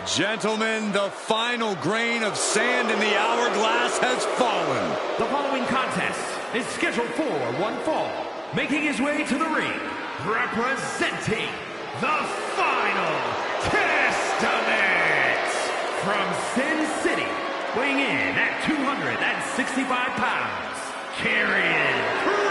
Gentlemen, the final grain of sand in the hourglass has fallen. The following contest is scheduled for one fall. Making his way to the ring, representing the final testament from Sin City, weighing in at 265 pounds, Karrion Kross.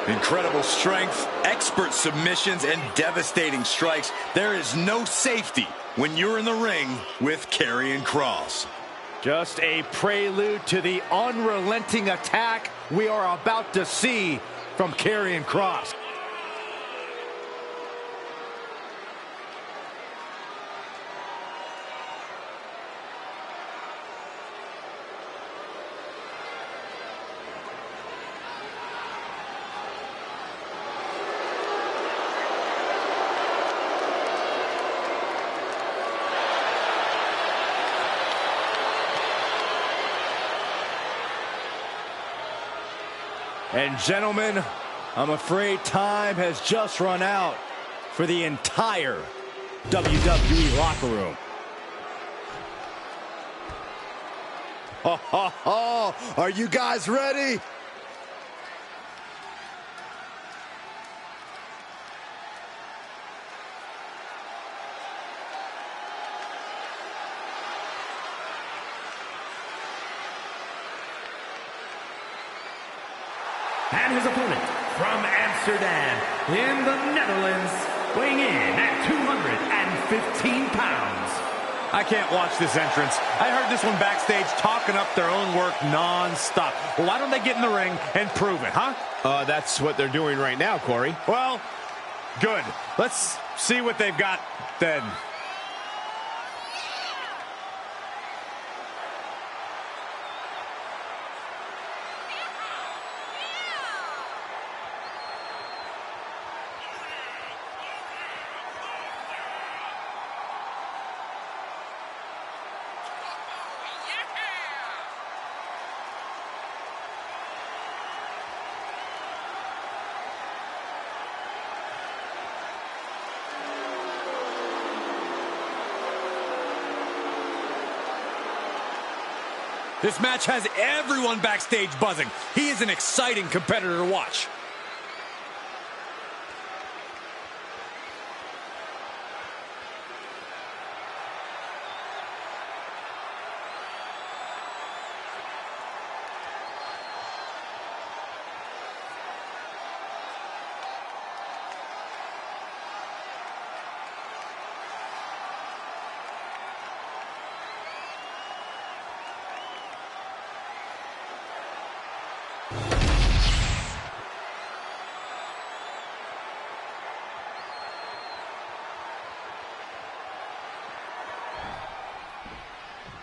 Incredible strength, expert submissions, and devastating strikes. There is no safety when you're in the ring with Karrion Kross. Just a prelude to the unrelenting attack we are about to see from Karrion Kross. And gentlemen, I'm afraid time has just run out for the entire WWE locker room. Are you guys ready? And his opponent from Amsterdam in the Netherlands, weighing in at 215 pounds. I can't watch this entrance. I heard this one backstage talking up their own work non-stop. Well, why don't they get in the ring and prove it, huh? That's what they're doing right now, Corey. Well, good. Let's see what they've got then. This match has everyone backstage buzzing. He is an exciting competitor to watch.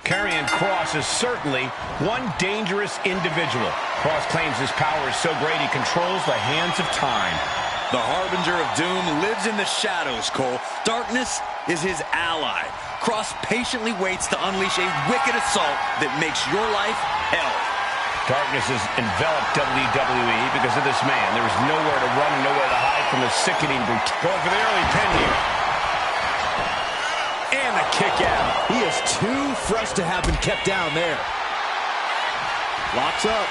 Karrion Kross is certainly one dangerous individual. Kross claims his power is so great he controls the hands of time. The Harbinger of Doom lives in the shadows, Cole. Darkness is his ally. Kross patiently waits to unleash a wicked assault that makes your life hell. Darkness has enveloped WWE because of this man. There is nowhere to run and nowhere to hide from the sickening brutality. Going for the early pin here. And a kick out. He is too fresh to have been kept down there. Locks up.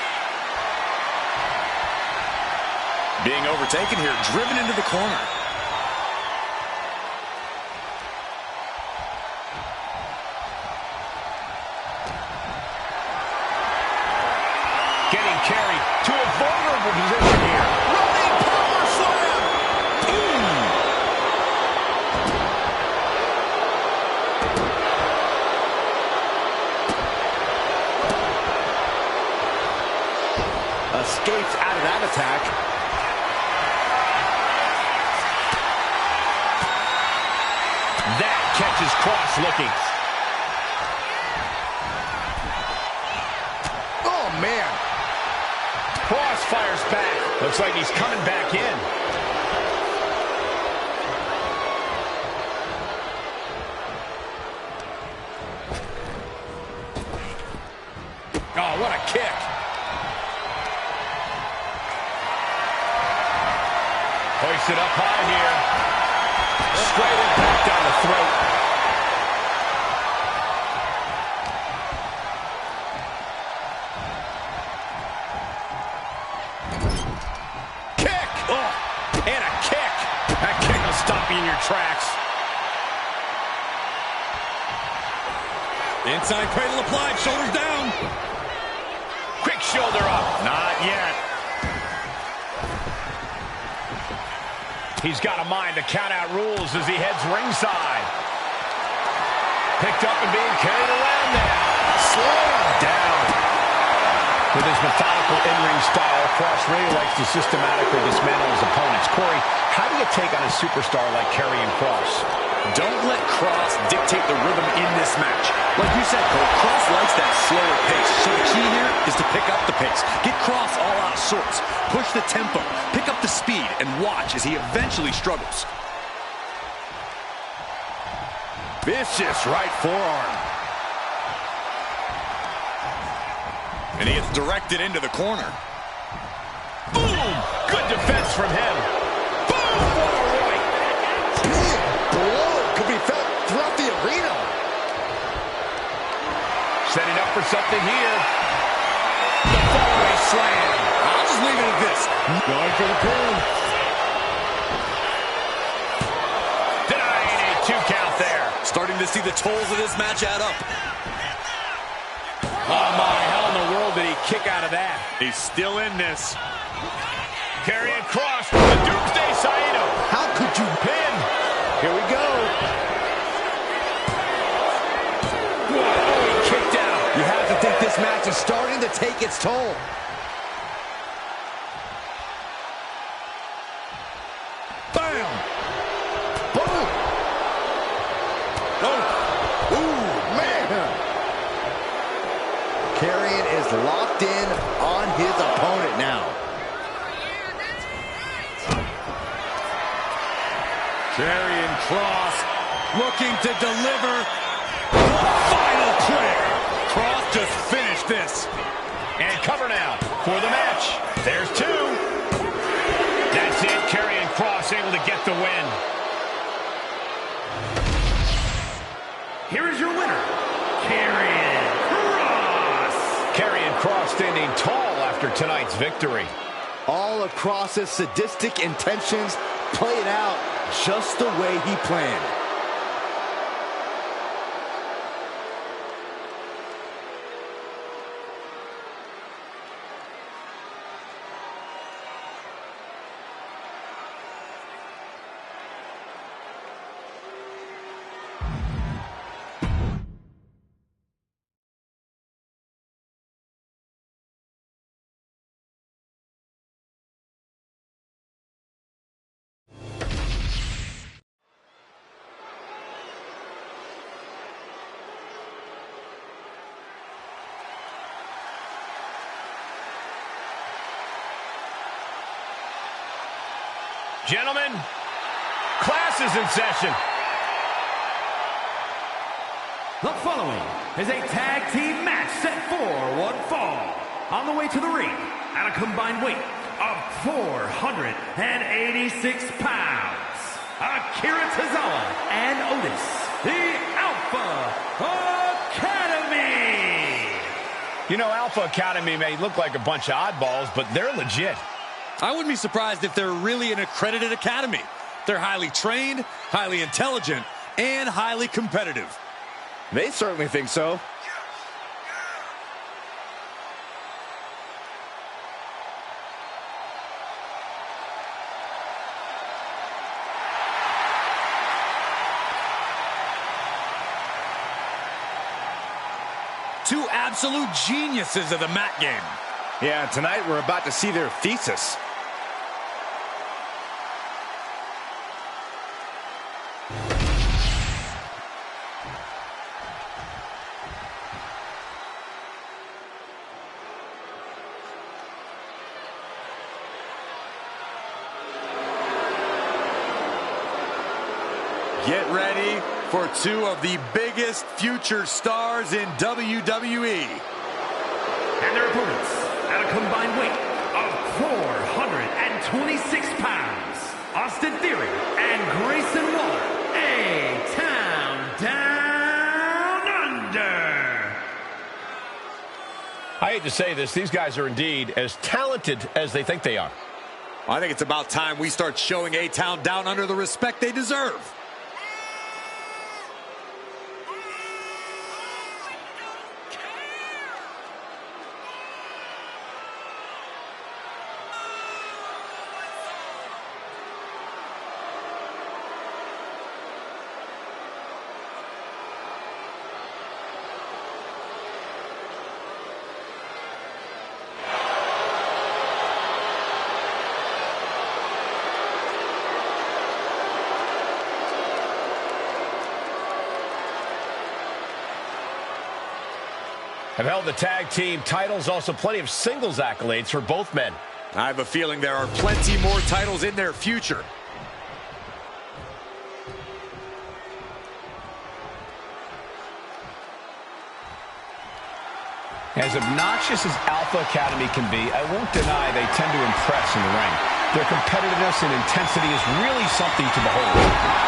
Being overtaken here, driven into the corner. Getting carried to a vulnerable position here. Running power slam. Boom. Escapes out of that attack. That catches Kross looking. Oh, man. Kross fires back. Looks like he's coming back in. Oh, what a kick. Hoisted up high here. Straight impact down the throat. me in your tracks. Inside cradle applied, shoulders down. Quick shoulder up. Not yet. He's got a mind to count out rules as he heads ringside. Picked up and being carried around now. Slow down. With his methodical in-ring style, Kross really likes to systematically dismantle his opponents. Corey, how do you take on a superstar like Karrion Kross? Don't let Kross dictate the rhythm in this match. Like you said, Cole, Kross likes that slower pace. So the key here is to pick up the pace. Get Kross all out of sorts. Push the tempo. Pick up the speed and watch as he eventually struggles. Vicious right forearm. And he gets directed into the corner. Boom! Good defense from him. Boom! What a right. Big blow could be felt throughout the arena. Setting up for something here. The fallaway slam. I'll just leave it at this. Going for the pin. Denying a 2 count there. Starting to see the tolls of this match add up. Oh, my, how in the world did he kick out of that? He's still in this. Karrion Kross with the Doomsday Saito. How could you Pin. Here we go. Whoa, he kicked out. You have to think this match is starting to take its toll. Bam! Boom! Oh! Ooh, man! Karrion is locked in on his opponent now. Karrion Kross looking to deliver the final prayer. Kross just finished this. And cover now for the match. There's 2. That's it. Karrion Kross able to get the win. Here is your winner, Karrion Kross. Karrion Kross standing tall after tonight's victory. All of Kross's sadistic intentions played out just the way he planned. Gentlemen, class is in session. The following is a tag team match set for one fall. On the way to the ring at a combined weight of 486 pounds, Akira Tozawa and Otis, the Alpha Academy. You know, Alpha Academy may look like a bunch of oddballs, but they're legit. I wouldn't be surprised if they're really an accredited academy. They're highly trained, highly intelligent, and highly competitive. They certainly think so. Two absolute geniuses of the mat game. Yeah, tonight we're about to see their thesis. Get ready for two of the biggest future stars in WWE. And their opponents at a combined weight of 426 pounds, Austin Theory and Grayson Waller, A-Town Down Under. I hate to say this, these guys are indeed as talented as they think they are. I think it's about time we start showing A-Town down under the respect they deserve. Have held the tag team titles, also plenty of singles accolades for both men. I have a feeling there are plenty more titles in their future. As obnoxious as Alpha Academy can be, I won't deny they tend to impress in the ring. Their competitiveness and intensity is really something to behold.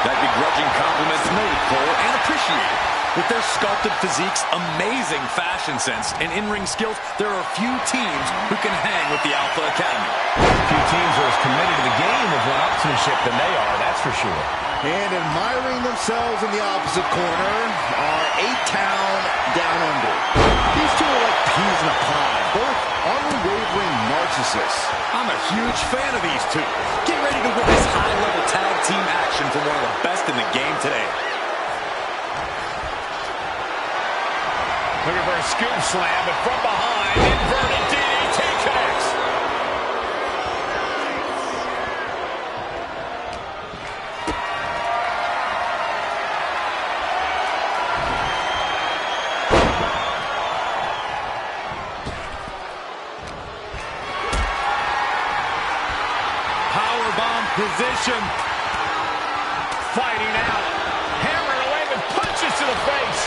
That begrudging compliment's noted, Cole, and appreciated. With their sculpted physiques, amazing fashion sense, and in-ring skills, there are few teams who can hang with the Alpha Academy. Few teams are as committed to the game of one-upsmanship than they are, that's for sure. And admiring themselves in the opposite corner are A-Town down under. These two are like peas in a pod, both unwavering narcissists. I'm a huge fan of these two. Get ready to witness high-level tag team action from one of the best in the game today. Looking for a scoop slam, but from behind, inverted DDT connects. Powerbomb position. Fighting out. Hammering away with punches to the face.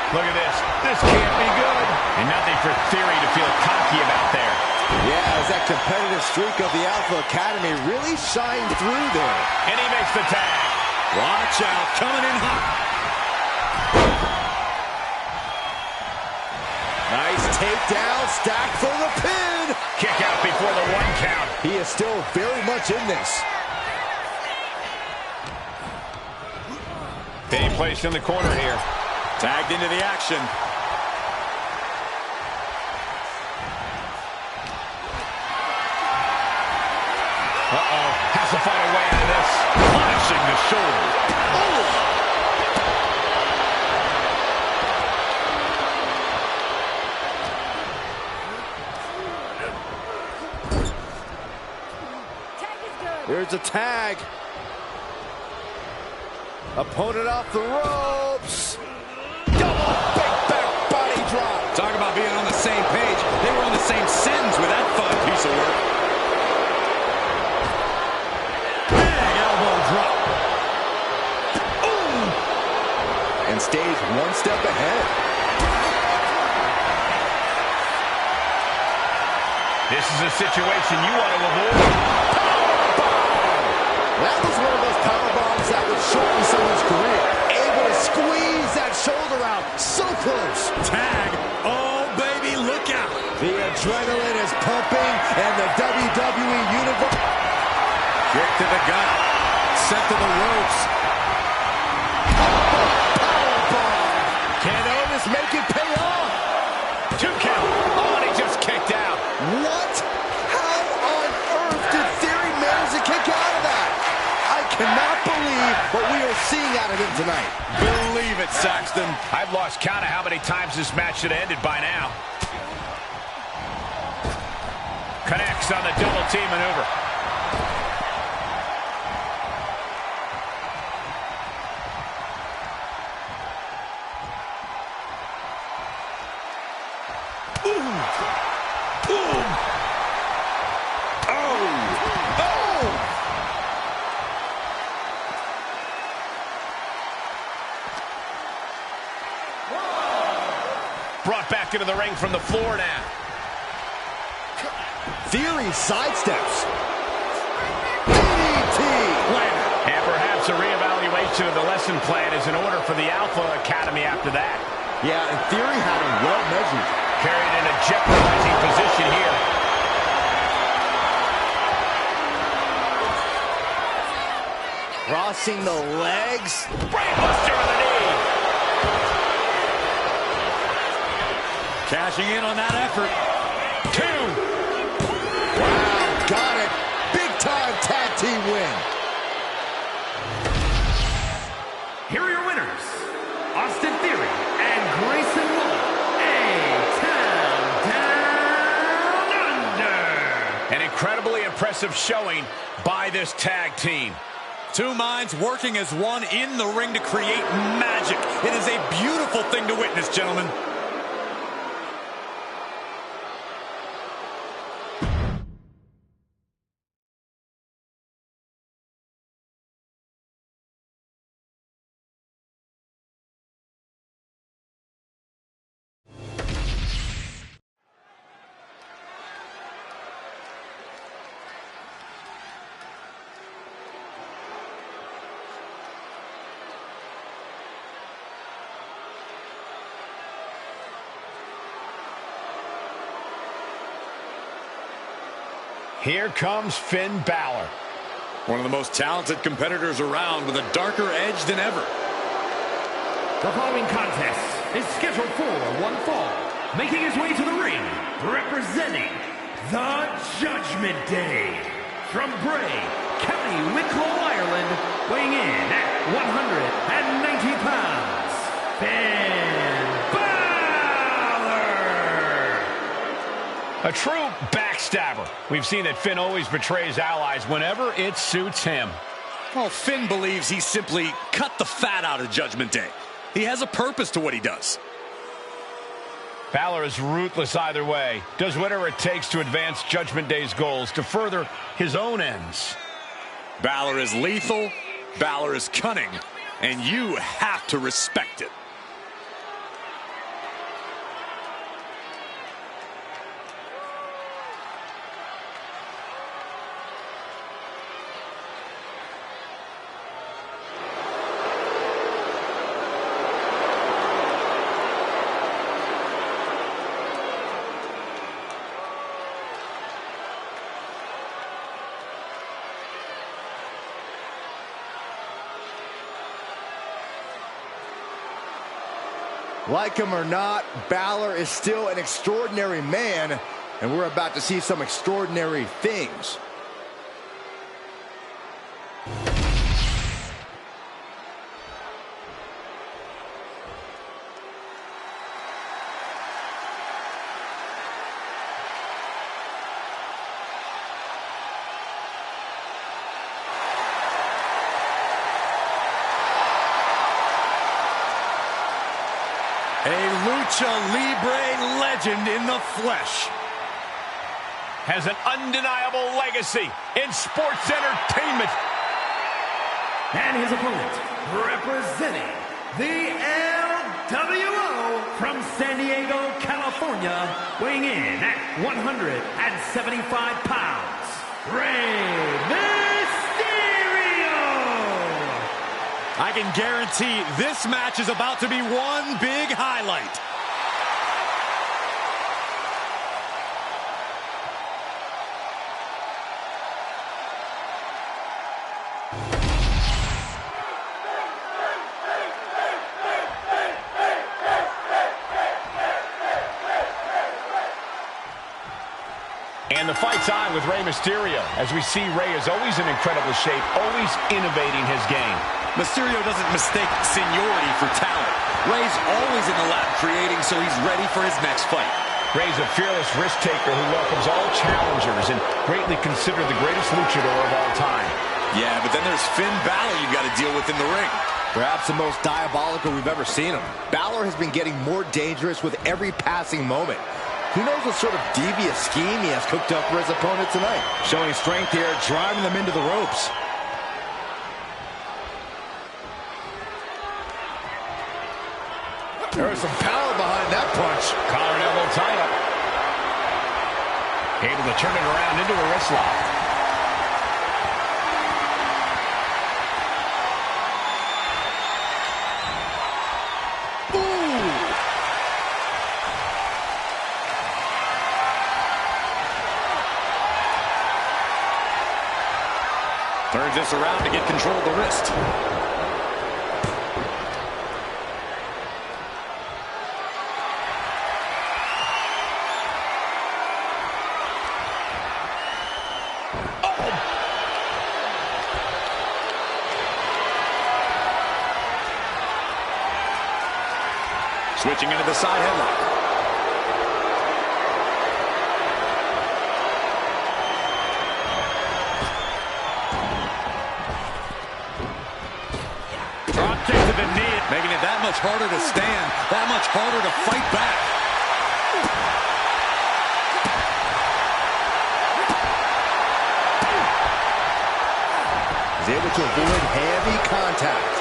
Look at this. This can't be good. And nothing for Theory to feel cocky about there. Yeah, as that competitive streak of the Alpha Academy really shined through there. And he makes the tag. Watch out, coming in hot. Nice takedown, stacked for the pin. Kick out before the 1 count. He is still very much in this. Being placed in the corner here. Tagged into the action. Uh-oh. Has to find a way out of this. Punishing the shoulder. There's a tag. Opponent off the ropes. Double big back body drop. Talk about being on the same page. They were on the same sentence with that fun piece of work. Big elbow drop. Ooh. And stays one step ahead. This is a situation you want to avoid. That was one of those power bombs that would shorten someone's career. Able to squeeze that shoulder out. So close. Tag. Oh, baby, look out. The adrenaline is pumping, and the WWE Universe. Kick to the gut. Set to the ropes. Powerbomb. Can Otis make it pay off? 2 count. Oh, and he just kicked out. What? How on earth did Theory manage to kick out of that? I cannot believe what we are seeing out of him tonight. Believe it, Saxton. I've lost count of how many times this match should have ended by now. Connects on the double team maneuver. Brought back into the ring from the floor now. Theory sidesteps. DDT. mention of the lesson plan is in order for the Alpha Academy after that. Yeah, in theory, had him well measured. Carried in a jeopardizing position here. Crossing the legs. Brainbuster with the knee. Cashing in on that effort. 2. Wow, got it. Big time tag team win. Here are your winners, Austin Theory and Grayson Waller, A-Town Down Under. An incredibly impressive showing by this tag team. Two minds working as one in the ring to create magic. It is a beautiful thing to witness, gentlemen. Here comes Finn Balor. One of the most talented competitors around with a darker edge than ever. The following contest is scheduled for one fall. Making his way to the ring, representing the Judgment Day. From Bray, County Wicklow, Ireland, weighing in at 190 pounds, Finn Balor! A true backstabber. We've seen that Finn always betrays allies whenever it suits him. Well, Finn believes he simply cut the fat out of Judgment Day. He has a purpose to what he does. Balor is ruthless either way. Does whatever it takes to advance Judgment Day's goals, to further his own ends. Balor is lethal, Balor is cunning, and you have to respect it. Like him or not, Balor is still an extraordinary man, and we're about to see some extraordinary things. A Lucha Libre legend in the flesh. Has an undeniable legacy in sports entertainment. And his opponent, representing the LWO from San Diego, California, weighing in at 175 pounds, Rey I can guarantee this match is about to be one big highlight. And the fight's on with Rey Mysterio. As we see, Rey is always in incredible shape, always innovating his game. Mysterio doesn't mistake seniority for talent. Rey's always in the lab creating, so he's ready for his next fight. Rey's a fearless risk-taker who welcomes all challengers and greatly considered the greatest luchador of all time. Yeah, but then there's Finn Balor you've got to deal with in the ring. Perhaps the most diabolical we've ever seen him. Balor has been getting more dangerous with every passing moment. Who knows what sort of devious scheme he has cooked up for his opponent tonight. Showing strength here, driving them into the ropes. There's some power behind that punch. Collar and elbow tie up. Able to turn it around into a wrist lock. Turns this around to get control of the wrist. Switching into the side headlock. Drop kick to the knee, making it that much harder to stand, that much harder to fight back. He's able to avoid heavy contact.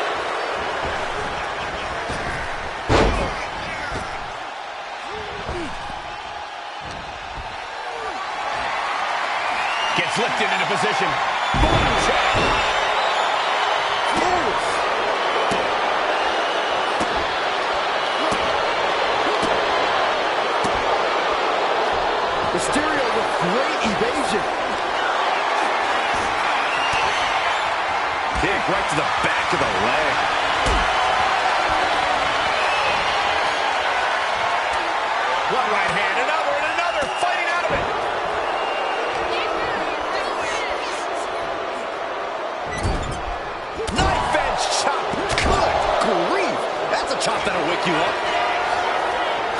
Gets lifted into position. Boom check. Mysterio with great evasion. Kick right to the back of the leg. One right hand, another, and another, fighting out of it. Knife edge chop. Good grief. That's a chop that'll wake you up.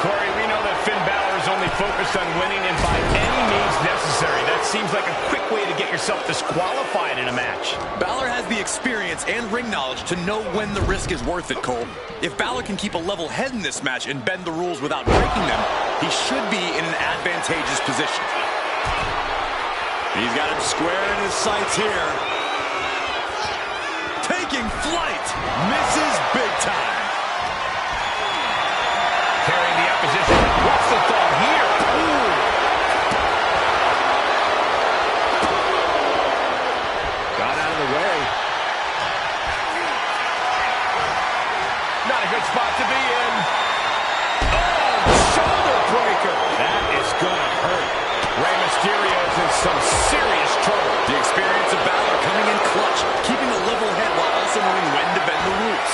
Corey, we know that Finn Balor is only focused on winning and by any means necessary. That seems like a quick way to get yourself disqualified in a match. Balor has the experience and ring knowledge to know when the risk is worth it, Cole. If Balor can keep a level head in this match and bend the rules without breaking them, he should be in an advantageous position. He's got him square in his sights here. Taking flight. Misses big time. Carrying the opposition. What's the thought here? Ooh. Got out of the way. Not a good spot to be in. Oh, shoulder breaker. That is gonna hurt. Rey Mysterio's in some serious trouble. The experience of Balor coming in clutch, keeping a level head while also knowing when to bend the rules.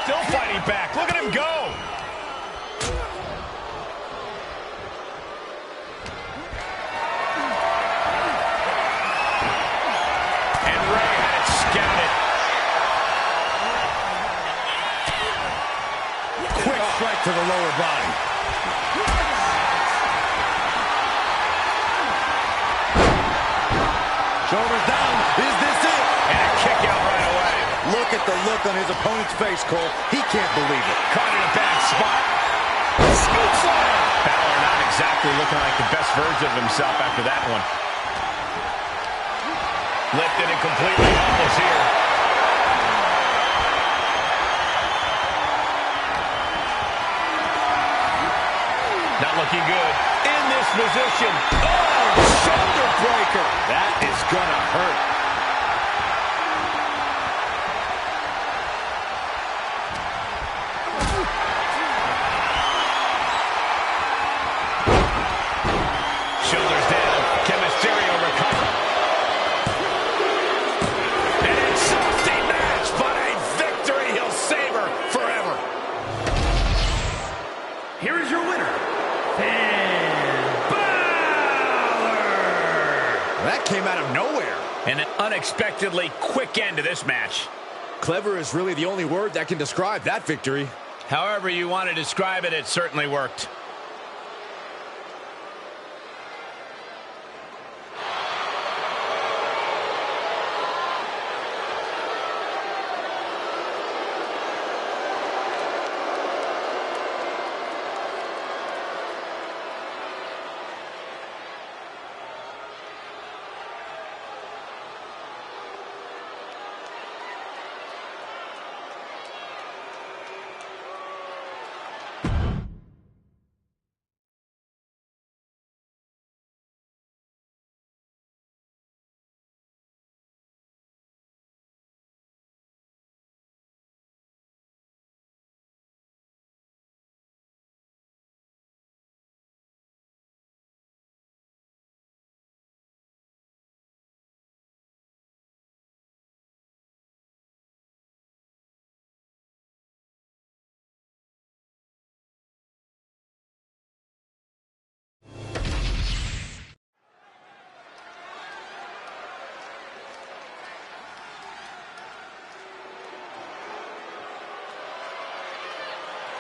Still fighting back. Look at him go. And Rey had it scouted. Quick strike to the lower body. Shoulders down. Is this it? And a kick out right away. Look at the look on his opponent's face, Cole. He can't believe it. Caught in a bad spot. Scoop slam. Balor not exactly looking like the best version of himself after that one. Lifted and completely helpless here. Not looking good. In this position. Oh, shoulder breaker. That is gonna hurt. Shoulders down. Can Mysterio recover? An exhausting match, but a victory he'll savor forever. Here is your winner, Finn Balor! That came out of nowhere. And an unexpectedly quick end to this match. Clever is really the only word that can describe that victory. However you want to describe it, it certainly worked.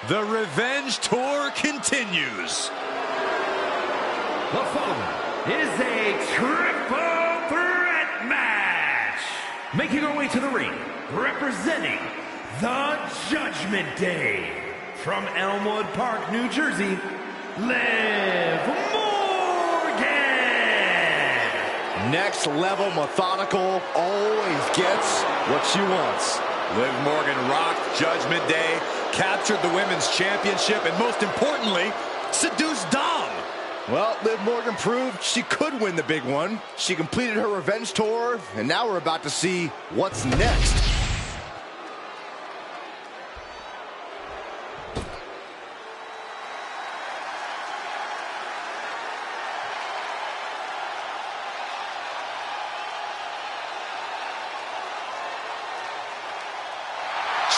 The revenge tour continues. The following is a triple threat match. Making our way to the ring, representing the Judgment Day. From Elmwood Park, New Jersey, Liv Morgan. Next level methodical, always gets what she wants. Liv Morgan rocked Judgment Day, captured the Women's Championship, and most importantly, seduced Dom. Well, Liv Morgan proved she could win the big one. She completed her revenge tour, and now we're about to see what's next.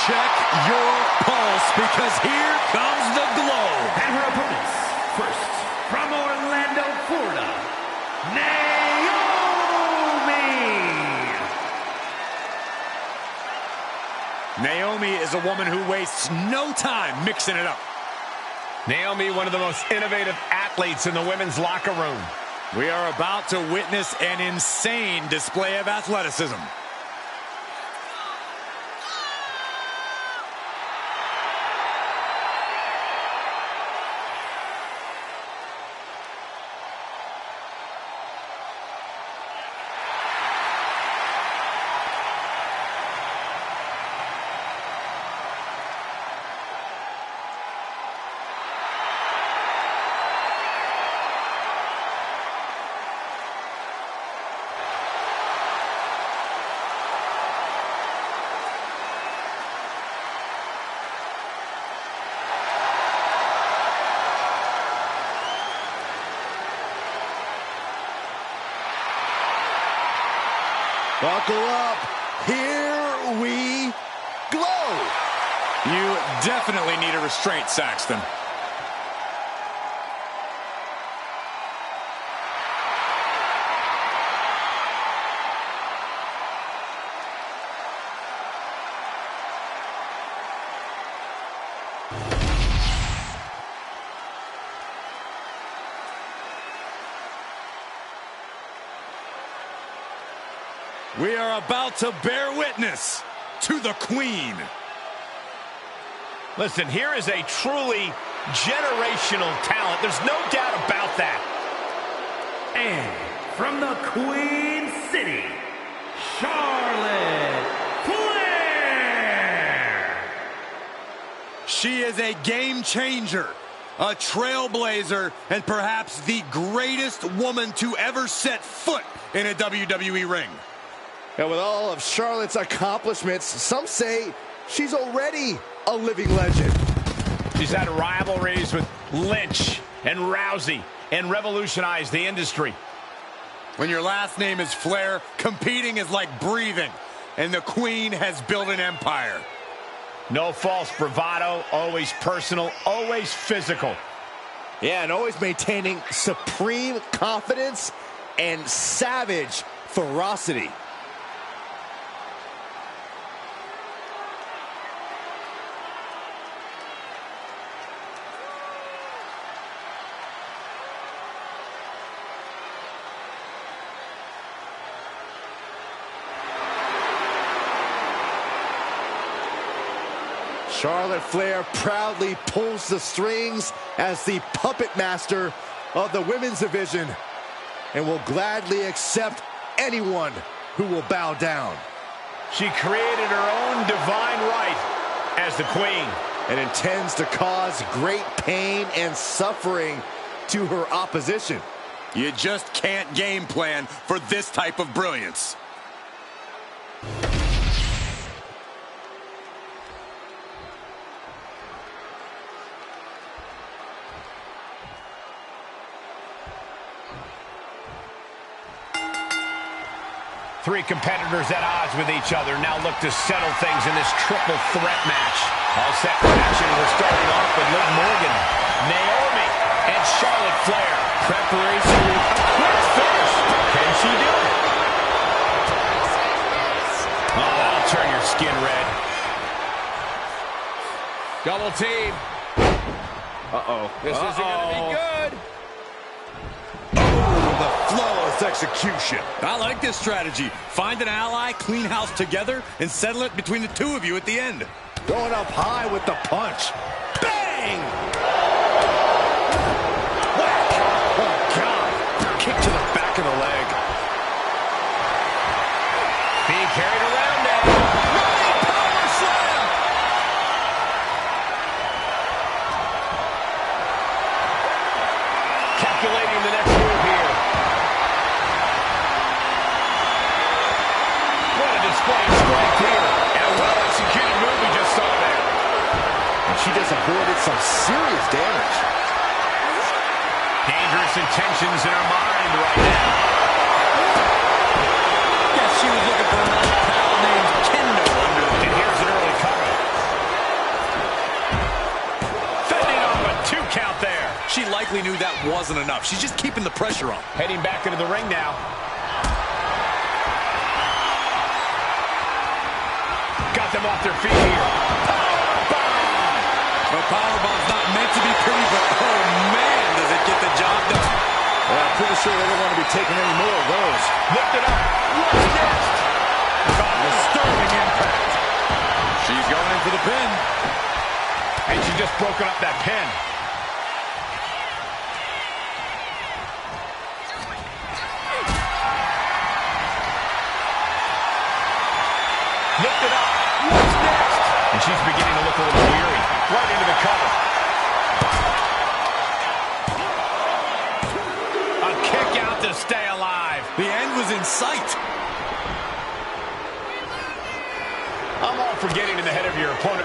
Check your pulse, because here comes the glow. And her opponents, first, from Orlando, Florida, Naomi. Naomi is a woman who wastes no time mixing it up. Naomi, one of the most innovative athletes in the women's locker room. We are about to witness an insane display of athleticism. Buckle up. Here we glow. You definitely need a restraint, Saxton. We are about to bear witness to the Queen. Listen, here is a truly generational talent. There's no doubt about that. And from the Queen City, Charlotte Flair. She is a game changer, a trailblazer, and perhaps the greatest woman to ever set foot in a WWE ring. And with all of Charlotte's accomplishments, some say she's already a living legend. She's had rivalries with Lynch and Rousey and revolutionized the industry. When your last name is Flair, competing is like breathing, and the Queen has built an empire. No false bravado, always personal, always physical. Yeah, and always maintaining supreme confidence and savage ferocity. Charlotte Flair proudly pulls the strings as the puppet master of the women's division and will gladly accept anyone who will bow down. She created her own divine right as the Queen and intends to cause great pain and suffering to her opposition. You just can't game plan for this type of brilliance. Three competitors at odds with each other now look to settle things in this triple threat match. All set for action. We're starting off with Liv Morgan, Naomi, and Charlotte Flair. Preparation with a quick finish. Can she do it? Oh, that'll turn your skin red. Double team. Uh-oh. This isn't going to be good. Oh, the flawless execution. I like this strategy. Find an ally, clean house together, and settle it between the two of you at the end. Going up high with the punch. Bang! Whack! Oh, God. Kick to the back of the leg. Being carried around now. Running power slam! Calculating the next move here. What a display of strength here. And a well-executed move we just saw there. And she just avoided some serious damage. Dangerous intentions in her mind right now. Guess she was looking for another pal named Kendo under the... And here's an early cover. Fending off a 2 count there. She likely knew that wasn't enough. She's just keeping the pressure on. Heading back into the ring now. Got them off their feet here. The powerbomb's not meant to be pretty, but oh man, does it get the job done. Well, I'm pretty sure they don't want to be taking any more of those. Lift it up. What's next? Disturbing impact. She's going in for the pin. And she's just broken up that pin. Lift it up. What's next? And she's beginning to look a little weary. Right into the cover. A kick out to stay alive. The end was in sight. I'm all for getting in the head of your opponent.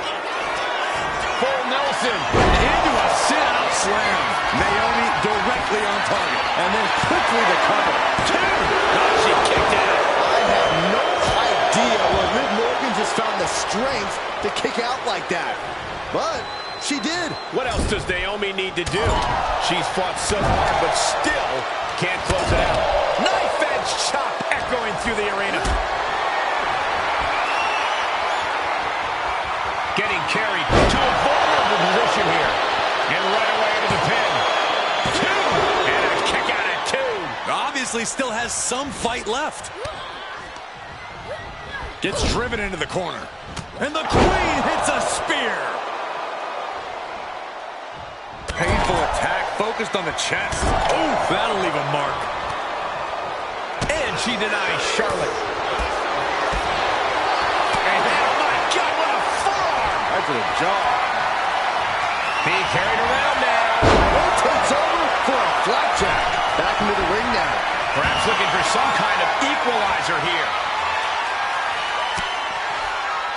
Full Nelson. Into a sit-out slam. Naomi directly on target. And then quickly the cover. 2. Oh, she kicked out. I have no idea where Liv Morgan just found the strength to kick out like that. But she did. What else does Naomi need to do? She's fought so hard, but still can't close it out. Knife edge chop echoing through the arena. Getting carried to a vulnerable position here. And right away into the pin. 2. And a kick out at 2. Obviously still has some fight left. Gets driven into the corner. And the Queen hits a spear. Painful attack focused on the chest. Oh, that'll leave a mark. And she denies Charlotte. And oh my God, what a forearm! Right to the jaw. Being carried around now. It takes over for a flapjack. Back into the ring now. Perhaps looking for some kind of equalizer here.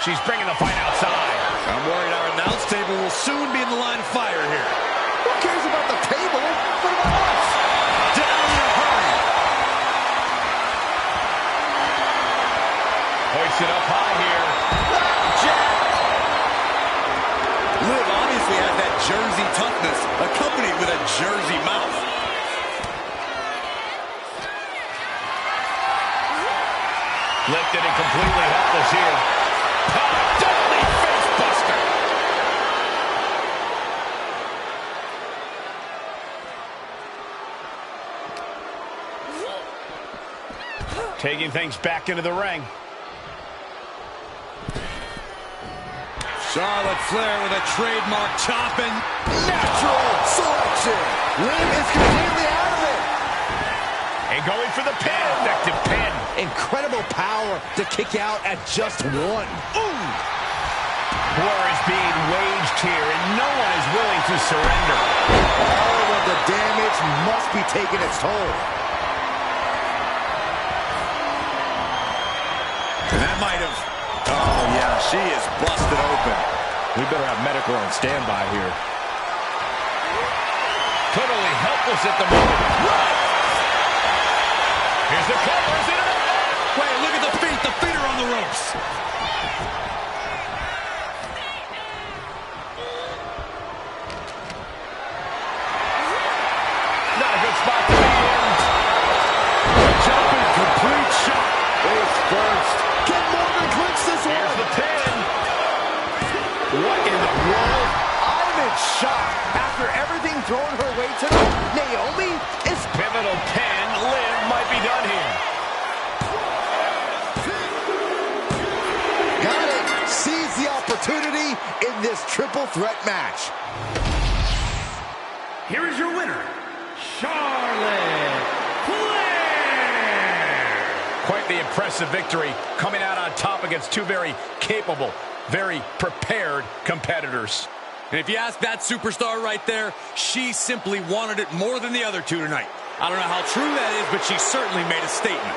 She's bringing the fight outside. I'm worried our announce table will soon be in the line of fire here. Who cares about the table? What about us? Down in a hurry. Hoist it up high here. Liv obviously has that Jersey toughness, accompanied with a Jersey mouth. Lifted and completely helpless here. Oh, deadly face buster. Taking things back into the ring. Charlotte Flair with a trademark chopping. Natural selection. Liv is completely out of it. And going for the pin. Effective pin. Incredible power to kick out at just 1. Ooh. War is being waged here, and no one is willing to surrender. All of the damage must be taking its toll. And that might have... Oh, yeah, she is busted open. We better have medical on standby here. Totally helpless at the moment. Here's the cover. Is it? Wait, look at the feet. The feet are on the ropes. Not a good spot to be in. Jumping complete shot. Face first. Can Morgan clinch this one? Here's the pin. What in the world? I'm in shock. After every this triple threat match. Here is your winner, Charlotte Flair. Quite the impressive victory, coming out on top against two very capable, very prepared competitors. And if you ask that superstar right there, she simply wanted it more than the other two tonight. I don't know how true that is, but she certainly made a statement.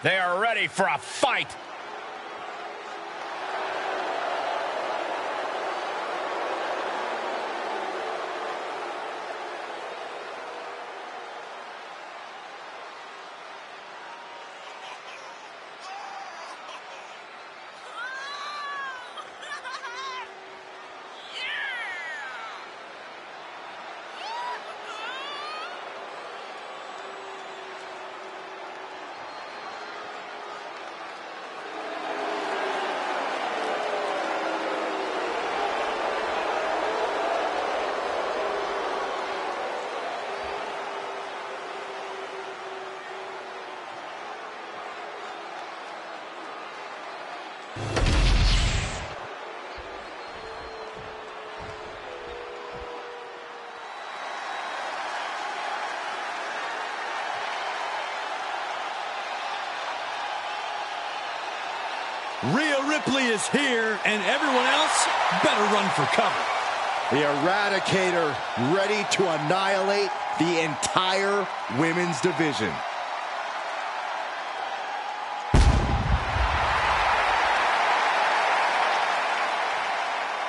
They are ready for a fight. Rhea Ripley is here, and everyone else better run for cover. The Eradicator ready to annihilate the entire women's division.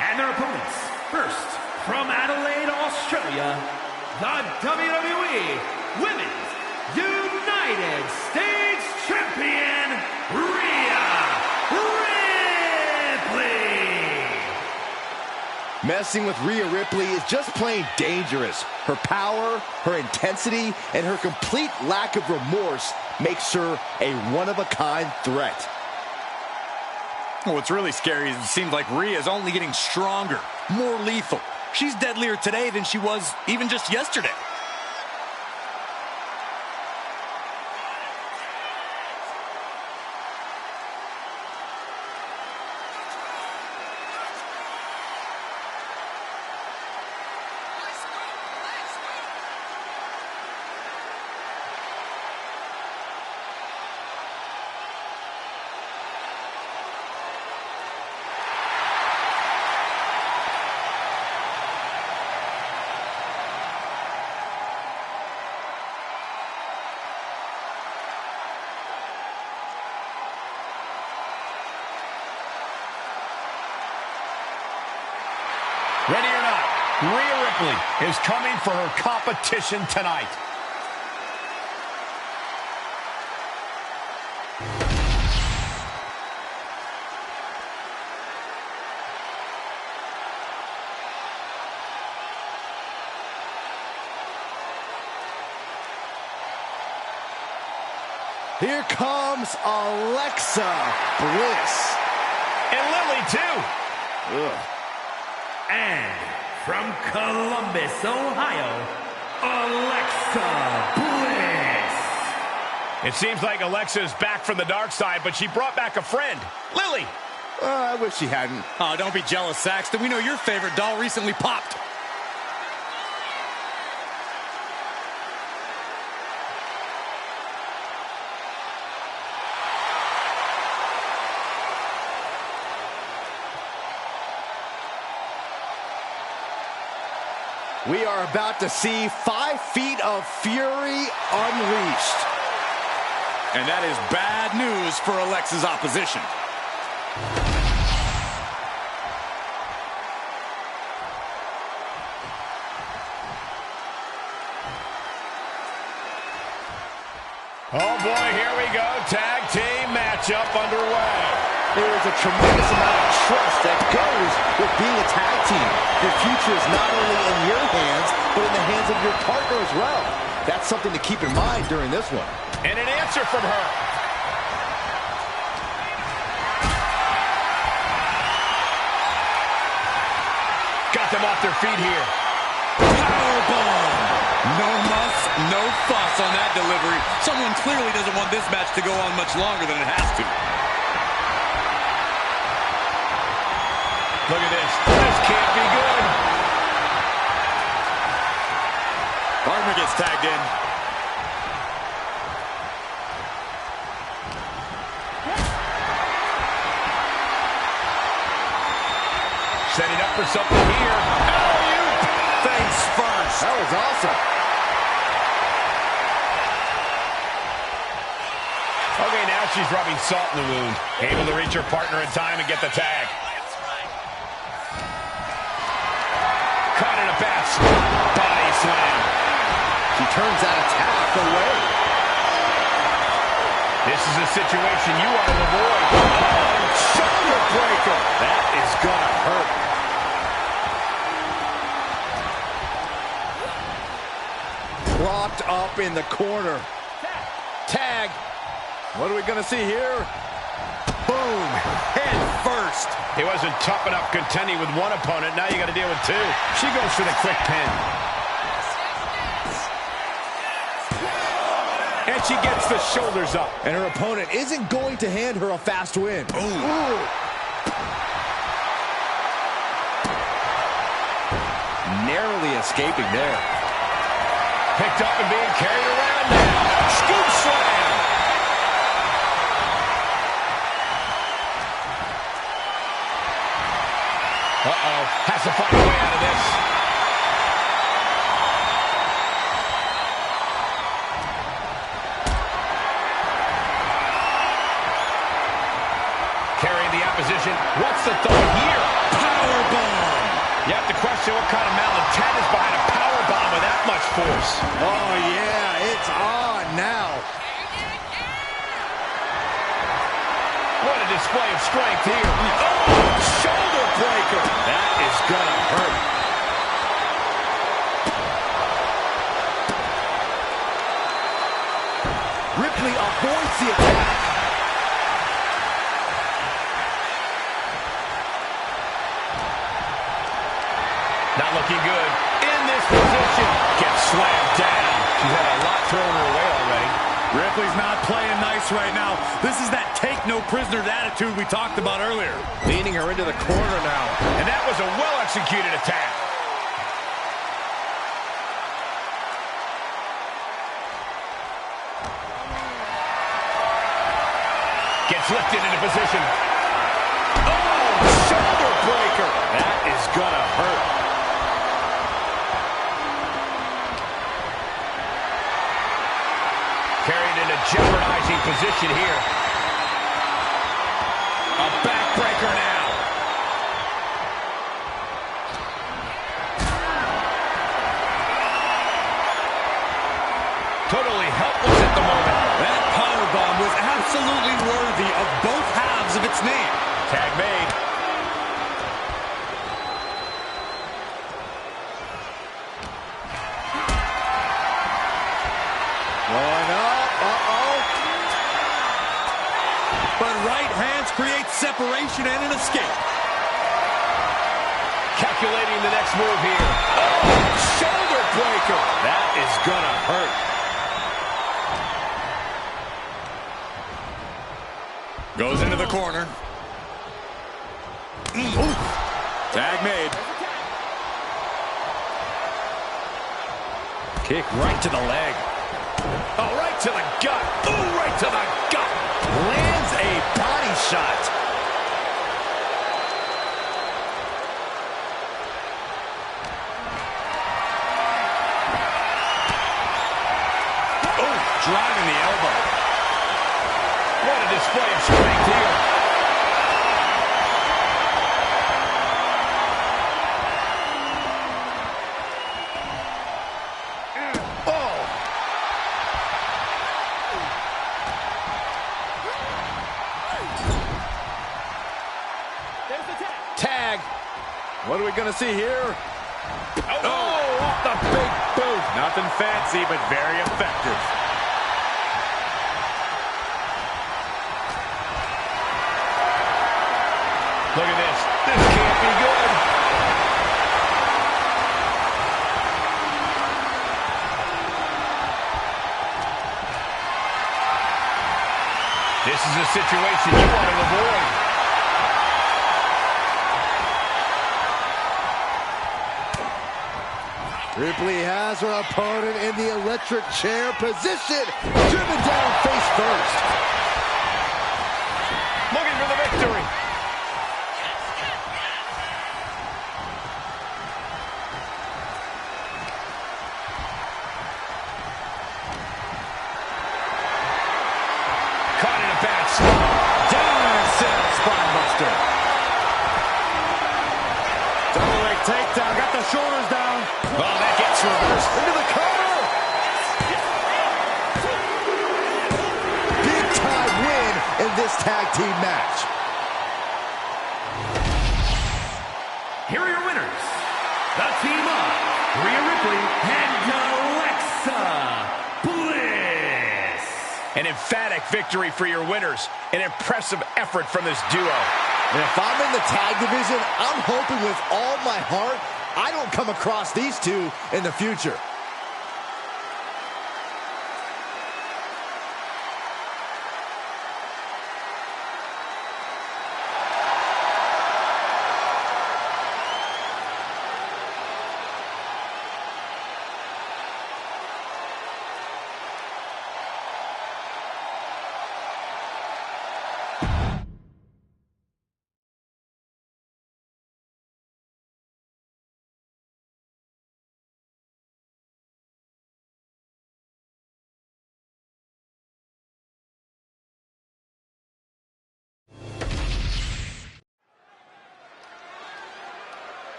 And their opponents, first, from Adelaide, Australia, the WWE Women's United States Champion, Rhea Ripley. Messing with Rhea Ripley is just plain dangerous. Her power, her intensity, and her complete lack of remorse makes her a one-of-a-kind threat. What's really scary is it seems like Rhea is only getting stronger, more lethal. She's deadlier today than she was even just yesterday. Ready or not, Rhea Ripley is coming for her competition tonight. Here comes Alexa Bliss. And Lily, too. Ugh. And from Columbus, Ohio, Alexa Bliss. It seems like Alexa is back from the dark side, but she brought back a friend, Lily. I wish she hadn't. Oh, don't be jealous, Saxton. We know your favorite doll recently popped. We are about to see 5 feet of fury unleashed. And that is bad news for Alexa's opposition. Oh boy, here we go. Tag team matchup underway. There is a tremendous amount of trust that goes With being a tag team, your future is not only in your hands, but in the hands of your partner as well. That's something to keep in mind during this one. And an answer from her. Got them off their feet here. Powerbomb! No muss, no fuss on that delivery. Someone clearly doesn't want this match to go on much longer than it has to. Look at this. This can't be good. Partner gets tagged in. Setting up for something here. Alley-oop. Face first. That was awesome. Okay, now she's rubbing salt in the wound. Able to reach her partner in time and get the tag. Caught in a bad spot. Body slam. She turns that attack away. This is a situation you want to avoid. Oh, shoulder breaker. That is gonna hurt. Propped up in the corner. Tag. What are we going to see here? Boom. Head first. He wasn't tough enough contending with one opponent. Now you got to deal with two. She goes for the quick pin. And she gets the shoulders up. And her opponent isn't going to hand her a fast win. Ooh. Narrowly escaping there. Picked up and being carried around now. Scoop slam. Uh-oh. Has to find a way out of this. Carrying the opposition. What's the thought here? Powerbomb. You have to question what kind of malintent is behind a powerbomb with that much force. Oh, yeah. It's on now. What a display of strength here. Oh, shoulder breaker. That is gonna hurt. Ripley avoids the attack. Not looking good. In this position. Gets slammed down. She's had a lot thrown her way already. Ripley's not playing nice right now. This is that take no prisoners attitude we talked about earlier. Leading her into the corner now. And that was a well-executed attack. Gets lifted into position. Oh, shoulder breaker. That is gonna hurt. Carried in a jeopardizing position here. A backbreaker now. Totally helpless at the moment. That powerbomb was absolutely worthy of both halves of its name. Tag made. Going up. Uh-oh. But right hands create separation and an escape. Calculating the next move here. Oh, shoulder breaker. That is gonna hurt. Goes into the corner. Tag made. Kick right to the leg. Oh, right to the gut. Oh, right to the gut. Lands a body shot. Oh, driving the elbow. What a display of strength here. Tag. What are we going to see here? Oh, off the big boot. Nothing fancy, but very effective. Look at this. This can't be good. This is a situation you want to avoid. Ripley has her opponent in the electric chair position. Driven down face first. Looking for the victory. Caught in a bad spot. Down center spine buster. Double leg takedown. Got the shoulders down. Oh, that gets reversed. Into the cover. Big time win in this tag team match. Here are your winners. The team of Rhea Ripley and Alexa Bliss. An emphatic victory for your winners. An impressive effort from this duo. And if I'm in the tag division, I'm hoping with all my heart I don't come across these two in the future.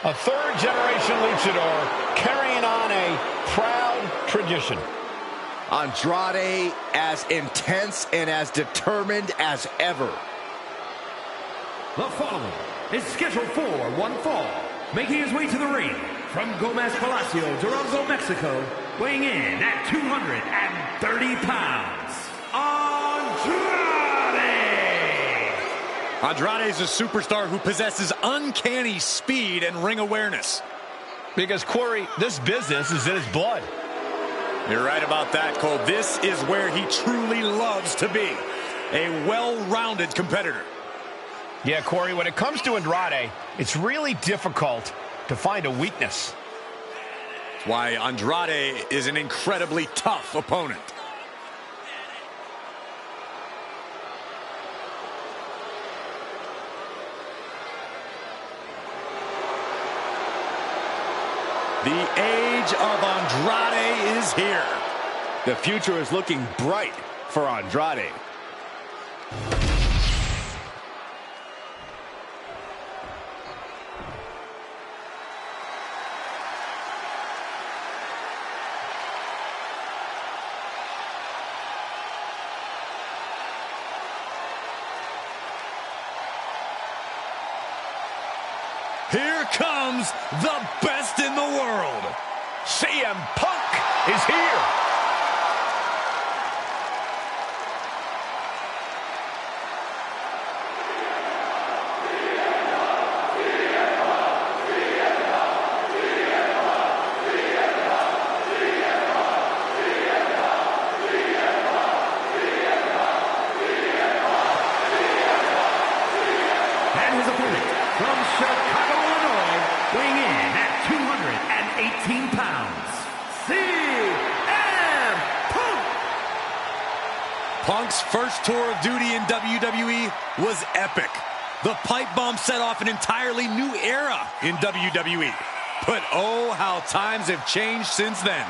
A third-generation luchador carrying on a proud tradition. Andrade as intense and as determined as ever. The following is scheduled for one fall. Making his way to the ring from Gomez Palacio, Durango, Mexico, weighing in at 230 pounds, Andrade! Andrade is a superstar who possesses uncanny speed and ring awareness. Because, Corey, this business is in his blood. You're right about that, Cole. This is where he truly loves to be. A well-rounded competitor. Yeah, Corey, when it comes to Andrade, it's really difficult to find a weakness. That's why Andrade is an incredibly tough opponent. The age of Andrade is here. The future is looking bright for Andrade. Here comes the best in the world. CM Punk is here. And his opponent from Chicago, Illinois, weighing in at 218 pounds, CM Punk! Punk's first tour of duty in WWE was epic. The pipe bomb set off an entirely new era in WWE. But oh, how times have changed since then.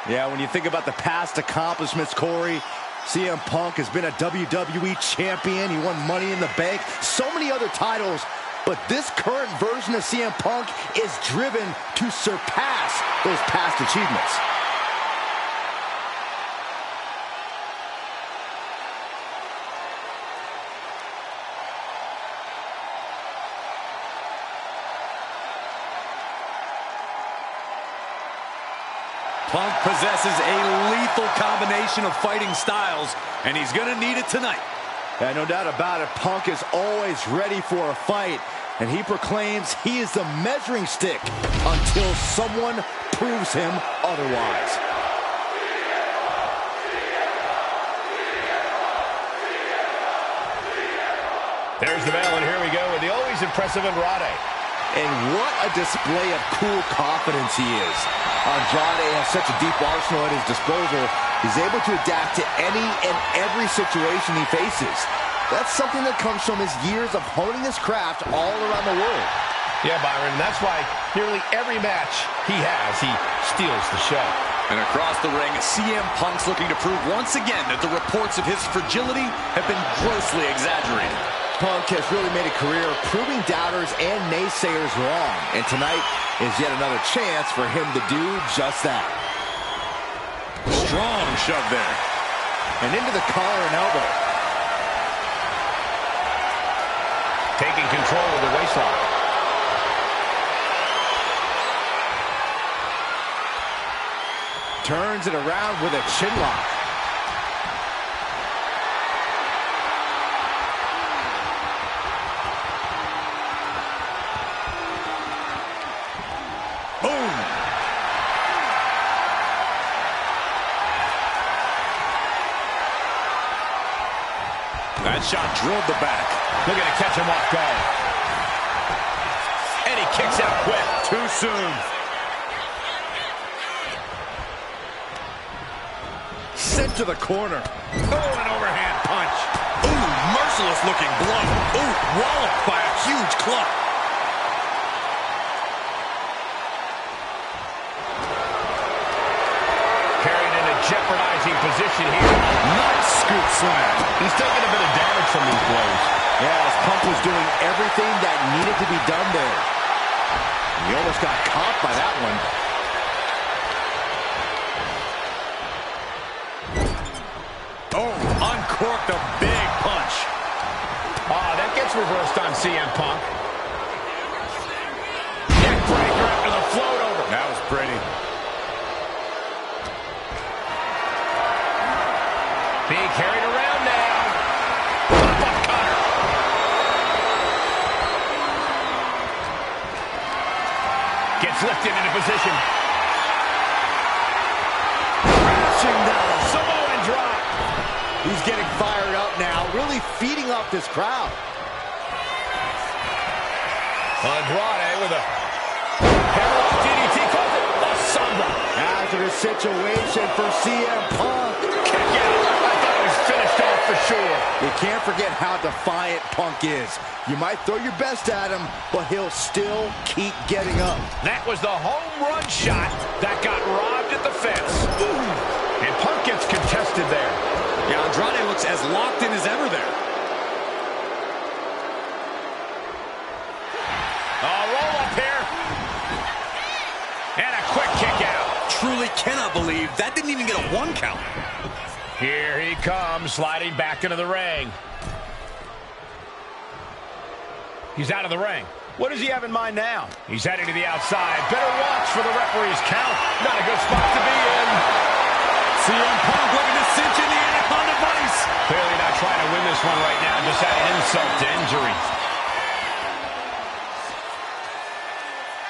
Yeah, when you think about the past accomplishments, Corey, CM Punk has been a WWE champion. He won Money in the Bank, so many other titles. But this current version of CM Punk is driven to surpass those past achievements. Punk possesses a lethal combination of fighting styles, and he's going to need it tonight. Yeah, no doubt about it. Punk is always ready for a fight, and he proclaims he is the measuring stick until someone proves him otherwise. There's the bell, and here we go with the always impressive Andrade. And what a display of cool confidence he is. Andrade has such a deep arsenal at his disposal. He's able to adapt to any and every situation he faces. That's something that comes from his years of honing his craft all around the world. Yeah, Byron, and that's why nearly every match he steals the show. And across the ring, CM Punk's looking to prove once again that the reports of his fragility have been grossly exaggerated. Punk has really made a career of proving doubters and naysayers wrong. And tonight is yet another chance for him to do just that. Strong shove there. And into the collar and elbow. Taking control of the waistline. Turns it around with a chin lock. Boom! That shot drilled the back. Looking to catch him off guard. And he kicks out quick. Too soon. Sent to the corner. Oh, an overhand punch. Ooh, merciless looking blow. Ooh, walloped by a huge club. Carried in a jeopardizing position here. Nice scoop slam. He's taking a bit of damage from these blows. Yeah, as Punk was doing everything that needed to be done there. He almost got caught by that one. Oh, uncorked a big punch. That gets reversed on CM Punk. Neck breaker after the float over. That was pretty. Being carried around now. Pop-up cutter. Gets lifted into position. Crashing down. Samoan drop. He's getting fired up now, really feeding off this crowd. Andrade with a hammerlock DDT. Calls it the Sombra. Hazardous situation for CM Punk. Kick out. I thought it was finished off for sure. You can't forget how defiant Punk is. You might throw your best at him, but he'll still keep getting up. That was the home run shot that got robbed at the fence. And Punk gets contested there. Yeah, Andrade looks as locked in as ever there. Roll up here. And a quick kick out. Truly cannot believe that didn't even get a 1 count. Here he comes, sliding back into the ring. He's out of the ring. What does he have in mind now? He's heading to the outside. Better watch for the referee's count. Not a good spot to be in. CM Punk looking to cinch in the Anaconda Vice. Clearly not trying to win this one right now. Just adding insult to injury.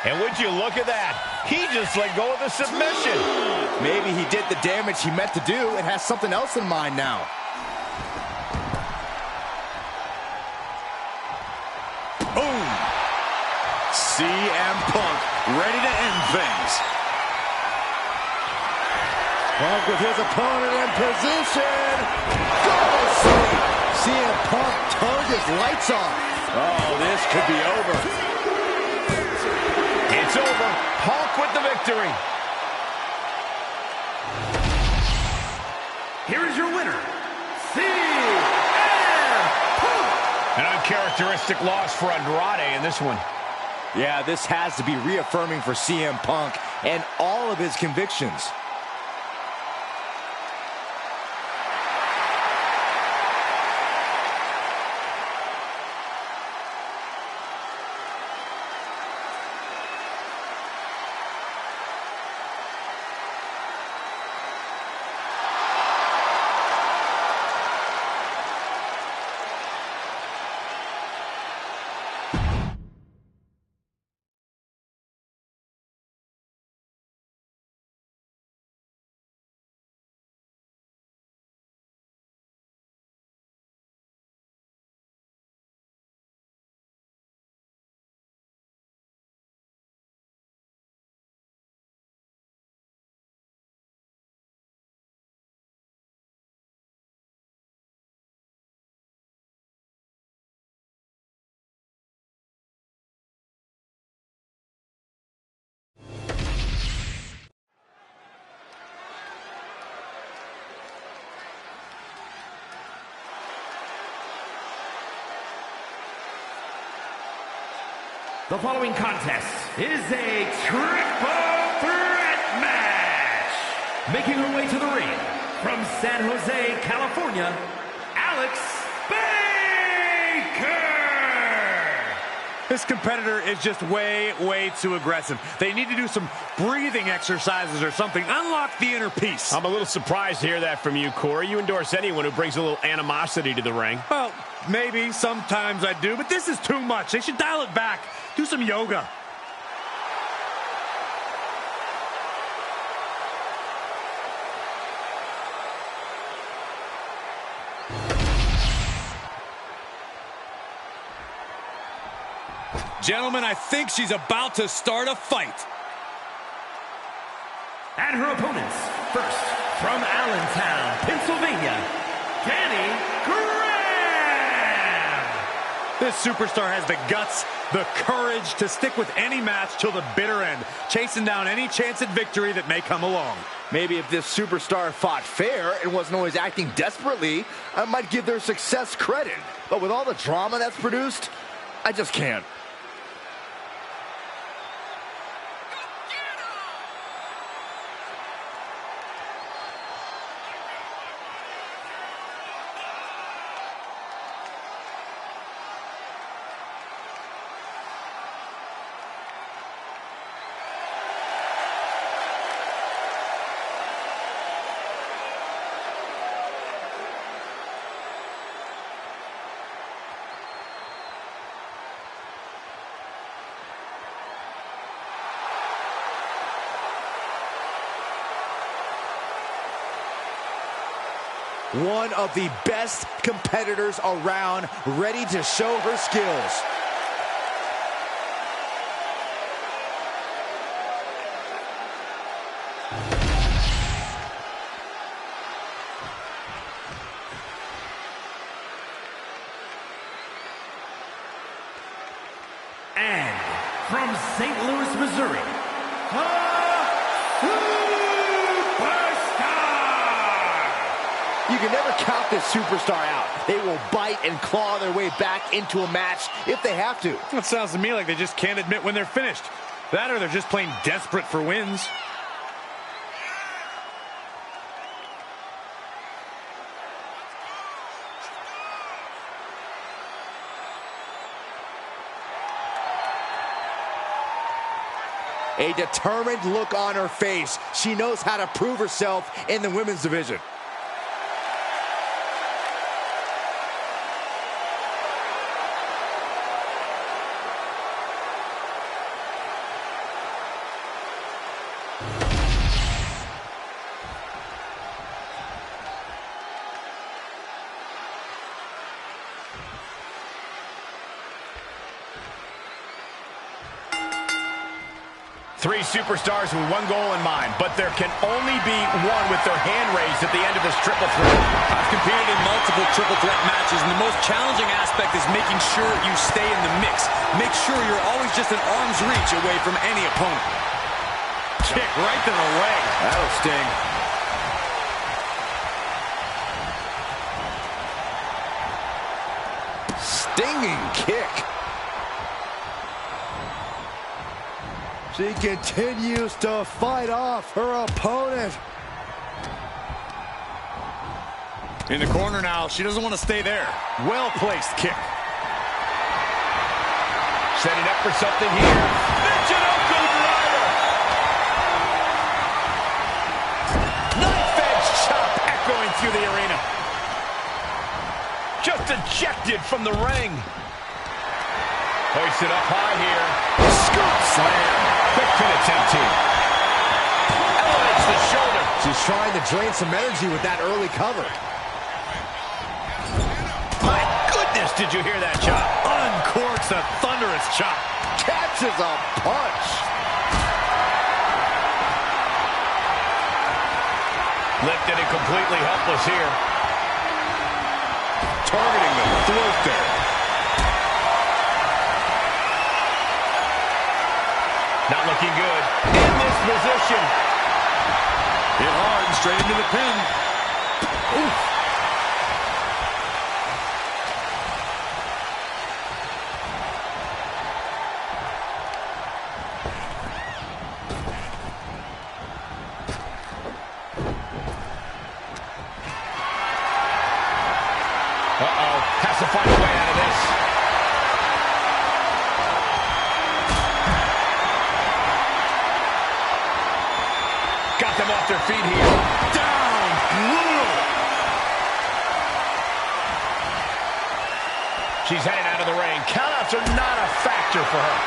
And would you look at that? He just let go of the submission. Maybe he did the damage he meant to do and has something else in mind now. Boom! CM Punk ready to end things. Punk with his opponent in position. Double sweep. CM Punk turned his lights off. Oh, this could be over. It's over. Punk with the victory. Here is your winner, CM Punk. An uncharacteristic loss for Andrade in this one. Yeah, this has to be reaffirming for CM Punk and all of his convictions. The following contest is a triple threat match. Making her way to the ring from San Jose, California, Alex Baker. This competitor is just way too aggressive. They need to do some breathing exercises or something. Unlock the inner peace. I'm a little surprised to hear that from you, Corey. You endorse anyone who brings a little animosity to the ring. Well, maybe sometimes I do, but this is too much. They should dial it back. Do some yoga. Gentlemen, I think she's about to start a fight. And her opponents, first, from Allentown, Pennsylvania, Danni. This superstar has the guts, the courage to stick with any match till the bitter end, chasing down any chance at victory that may come along. Maybe if this superstar fought fair and wasn't always acting desperately, I might give their success credit. But with all the drama that's produced, I just can't. One of the best competitors around, ready to show her skills. And from St. Louis, Missouri, You can never count this superstar out. They will bite and claw their way back into a match if they have to. It sounds to me like they just can't admit when they're finished. That or they're just plain desperate for wins. A determined look on her face. She knows how to prove herself in the women's division. Three superstars with one goal in mind, but there can only be one with their hand raised at the end of this triple threat. I've competed in multiple triple threat matches, and the most challenging aspect is making sure you stay in the mix. Make sure you're always just an arm's reach away from any opponent. Kick right to the leg. That'll sting. Stinging kick. She continues to fight off her opponent. In the corner now, she doesn't want to stay there. Well-placed kick. Setting up for something here. Michinoku driver. Knife-edge chop echoing through the arena. Just ejected from the ring. Hoisted up high here. Scoop slam. Quick pin attempt here. Elevates the shoulder. She's trying to drain some energy with that early cover. My goodness, did you hear that chop? Uncorks a thunderous chop. Catches a punch. Lifted and completely helpless here. Targeting the throat there. Not looking good. In this position. Hit hard and straight into the pin. Oof. off their feet here. Down. Brutal. She's heading out of the ring. Countouts are not a factor for her.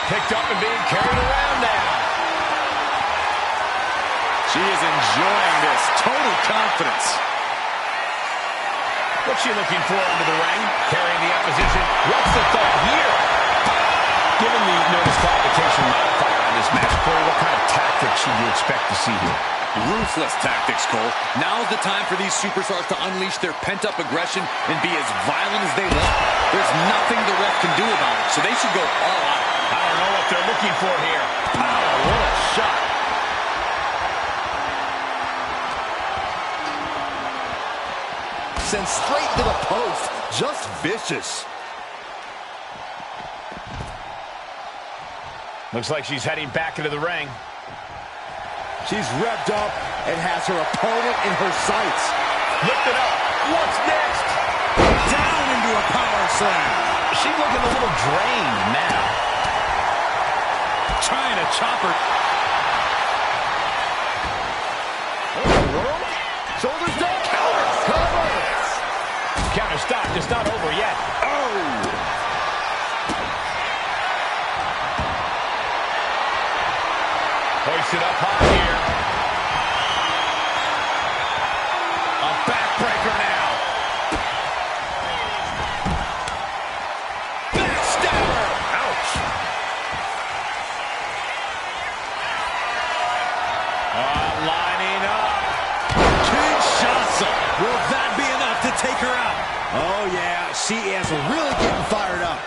Picked up and being carried around now. She is enjoying this. Total confidence. What's she looking for under the ring? Carrying the opposition. What's the thought here? Given the no disqualification modifier on this match, Corey, what kind of tactics should you expect to see here? Ruthless tactics, Cole. Now's the time for these superstars to unleash their pent-up aggression and be as violent as they want. There's nothing the ref can do about it, so they should go all out. I don't know what they're looking for here. Power, what a shot. Sent straight to the post. Just vicious. Looks like she's heading back into the ring. She's revved up and has her opponent in her sights. Lift it up. What's next? Down into a power slam. She's looking a little drained now. Trying to chop her. Shoulders down. Covers. Counter stop. It's not over yet. Oh. Hoisted up high here. A backbreaker now. Backstabber. Ouch. Lining up. Kinshasa. Will that be enough to take her out? Oh, yeah. She is really getting fired up.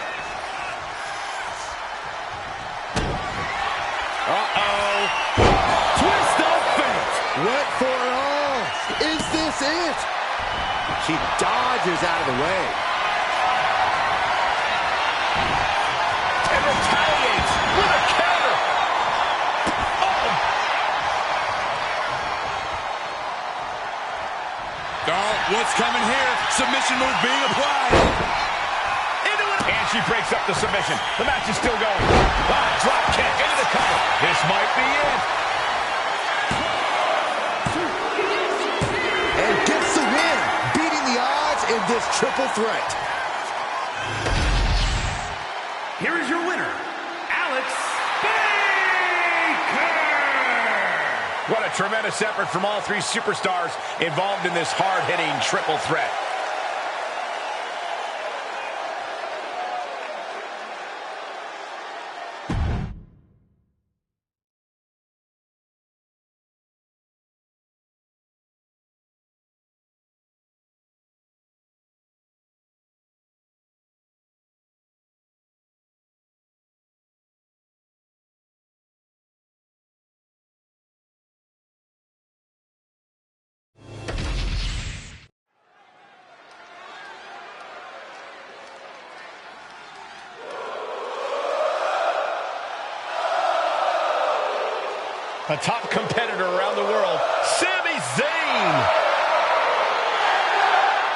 Uh-oh. Twist of fate. Went for it all. Is this it? She dodges out of the way. And retaliates with a counter. Oh, what's coming here? Submission move being applied. Into it. And she breaks up the submission. The match is still going. Drop kick into the cover. This might be it. And gets the win, beating the odds in this triple threat. Here is your winner, Alex Baker! What a tremendous effort from all three superstars involved in this hard-hitting triple threat. A top competitor around the world, Sami Zayn.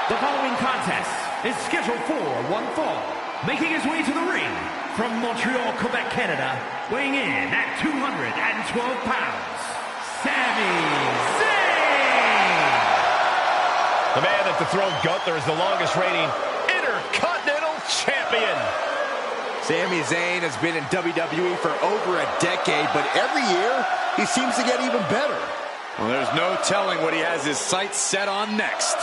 The following contest is scheduled for one fall. Making his way to the ring from Montreal, Quebec, Canada, weighing in at 212 pounds, Sami Zayn. The man at the Throne Gunther is the longest reigning Intercontinental Champion. Sami Zayn has been in WWE for over a decade, but every year he seems to get even better. Well, there's no telling what he has his sights set on next.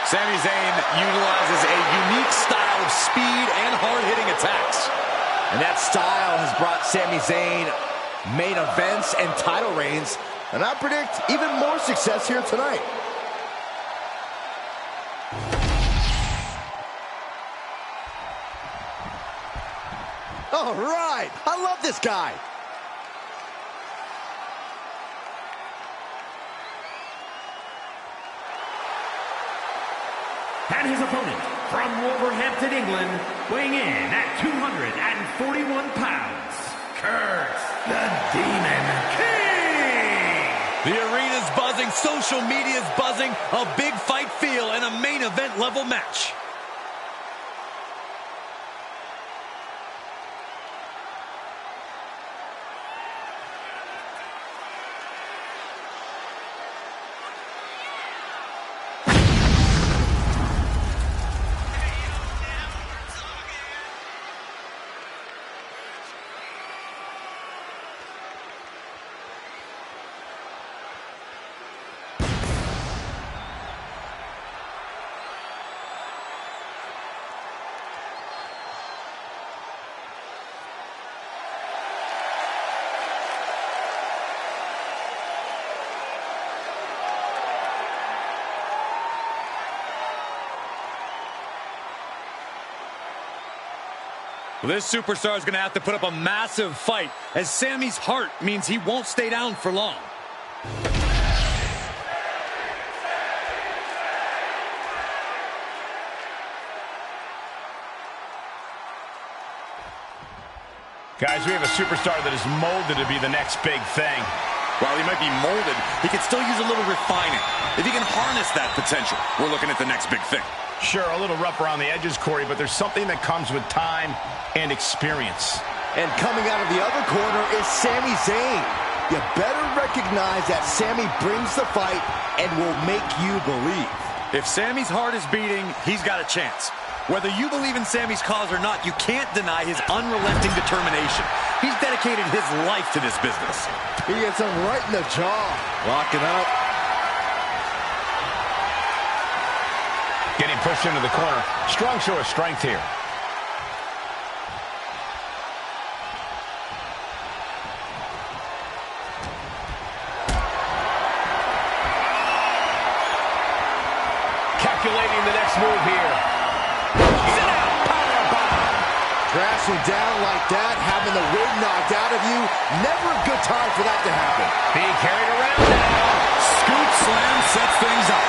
Sami Zayn utilizes a unique style of speed and hard-hitting attacks. And that style has brought Sami Zayn main events and title reigns, and I predict even more success here tonight. All right, I love this guy. And his opponent from Wolverhampton, England, weighing in at 241 pounds, Curse the Demon King! The arena's buzzing, social media's buzzing, a big fight feel and a main event level match. Well, this superstar is going to have to put up a massive fight, as Sami's heart means he won't stay down for long. Guys, we have a superstar that is molded to be the next big thing. While he might be molded, he can still use a little refining. If he can harness that potential, we're looking at the next big thing. Sure, a little rough around the edges, Corey, but there's something that comes with time and experience. And coming out of the other corner is Sami Zayn. You better recognize that Sami brings the fight and will make you believe. If Sami's heart is beating, he's got a chance. Whether you believe in Sami's cause or not, you can't deny his unrelenting determination. He's dedicated his life to this business. He gets him right in the jaw. Locking up. Getting pushed into the corner. Strong show of strength here. Calculating the next move here. Sit out, power bomb. Crashing down like that, having the wind knocked out of you. Never a good time for that to happen. Being carried around now. Scoop slam sets things up.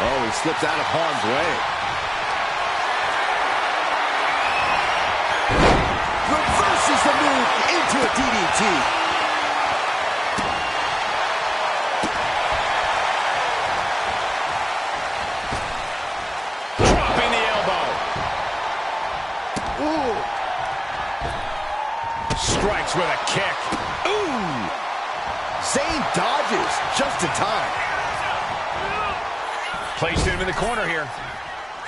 Oh, he slips out of harm's way. Reverses the move into a DDT. Dropping the elbow. Ooh. Strikes with a kick. Ooh. Zayn dodges just in time. Placed him in the corner here.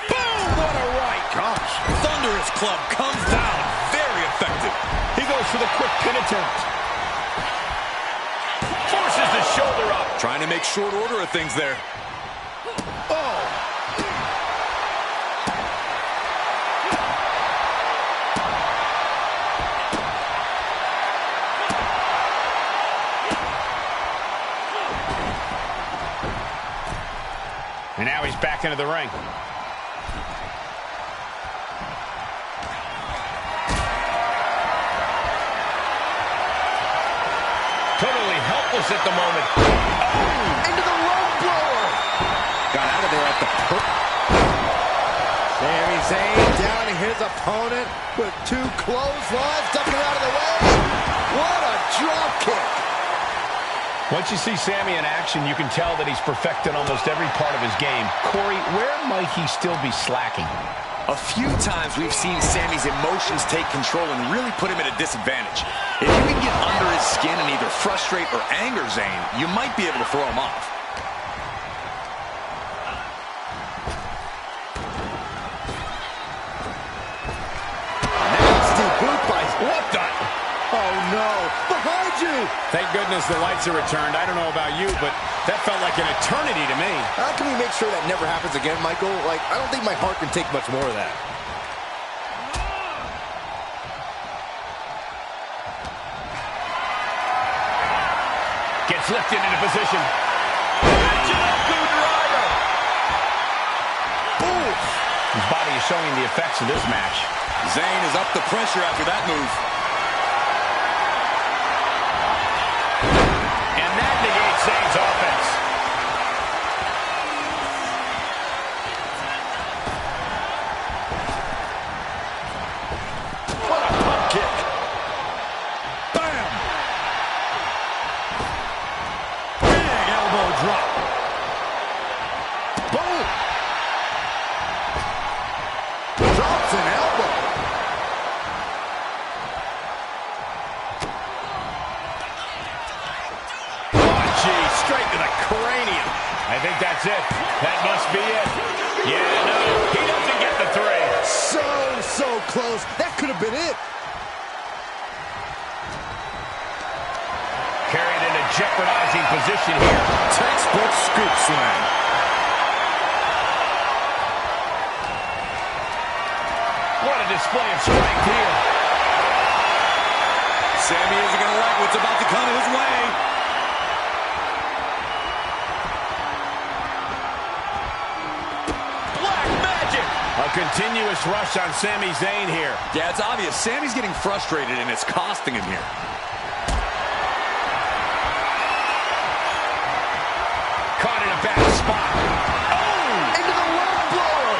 Boom! What a right. Gosh, thunderous club comes down. Very effective. He goes for the quick pin attempt. Forces the shoulder up. Trying to make short order of things there. Oh. And now he's back into the ring. Totally helpless at the moment. Oh, into the low blower. Got out of there at the Sami Zayn down to his opponent with two clotheslines, ducking out of the way. What a drop kick. Once you see Sami in action, you can tell that he's perfected almost every part of his game. Corey, where might he still be slacking? A few times we've seen Sami's emotions take control and really put him at a disadvantage. If you can get under his skin and either frustrate or anger Zayn, you might be able to throw him off. Nasty boot by... What the? Oh, no. Behind you. Thank goodness the lights are returned. I don't know about you, but that felt like an eternity to me. How can we make sure that never happens again, Michael? Like, I don't think my heart can take much more of that. Gets lifted into position. Ooh. His body is showing the effects of this match. Zayn is up the pressure after that move. think that's it. That must be it. Yeah, no, he doesn't get the 3. So close. That could have been it. Carried in a jeopardizing position here. Textbook scoop slam. What a display of strength here. Sami isn't going to like what's about to come his way. Black magic. A continuous rush on Sami Zayn here. Yeah, it's obvious. Sami's getting frustrated, and it's costing him here. Caught in a bad spot. Oh! Into the left blower.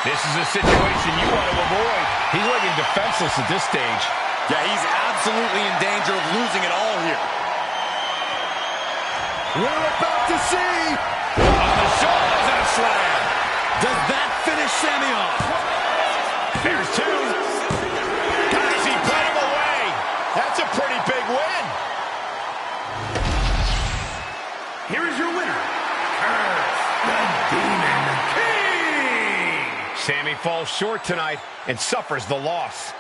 This is a situation you want to avoid. He's looking defenseless at this stage. Yeah, he's absolutely in danger of losing it all here. We're about to see. On the shoulders and a slam. Does that finish Sami off? There's 2. Guys, he put him away. That's a pretty big win. Here is your winner, Kross, the Demon King. Sami falls short tonight and suffers the loss.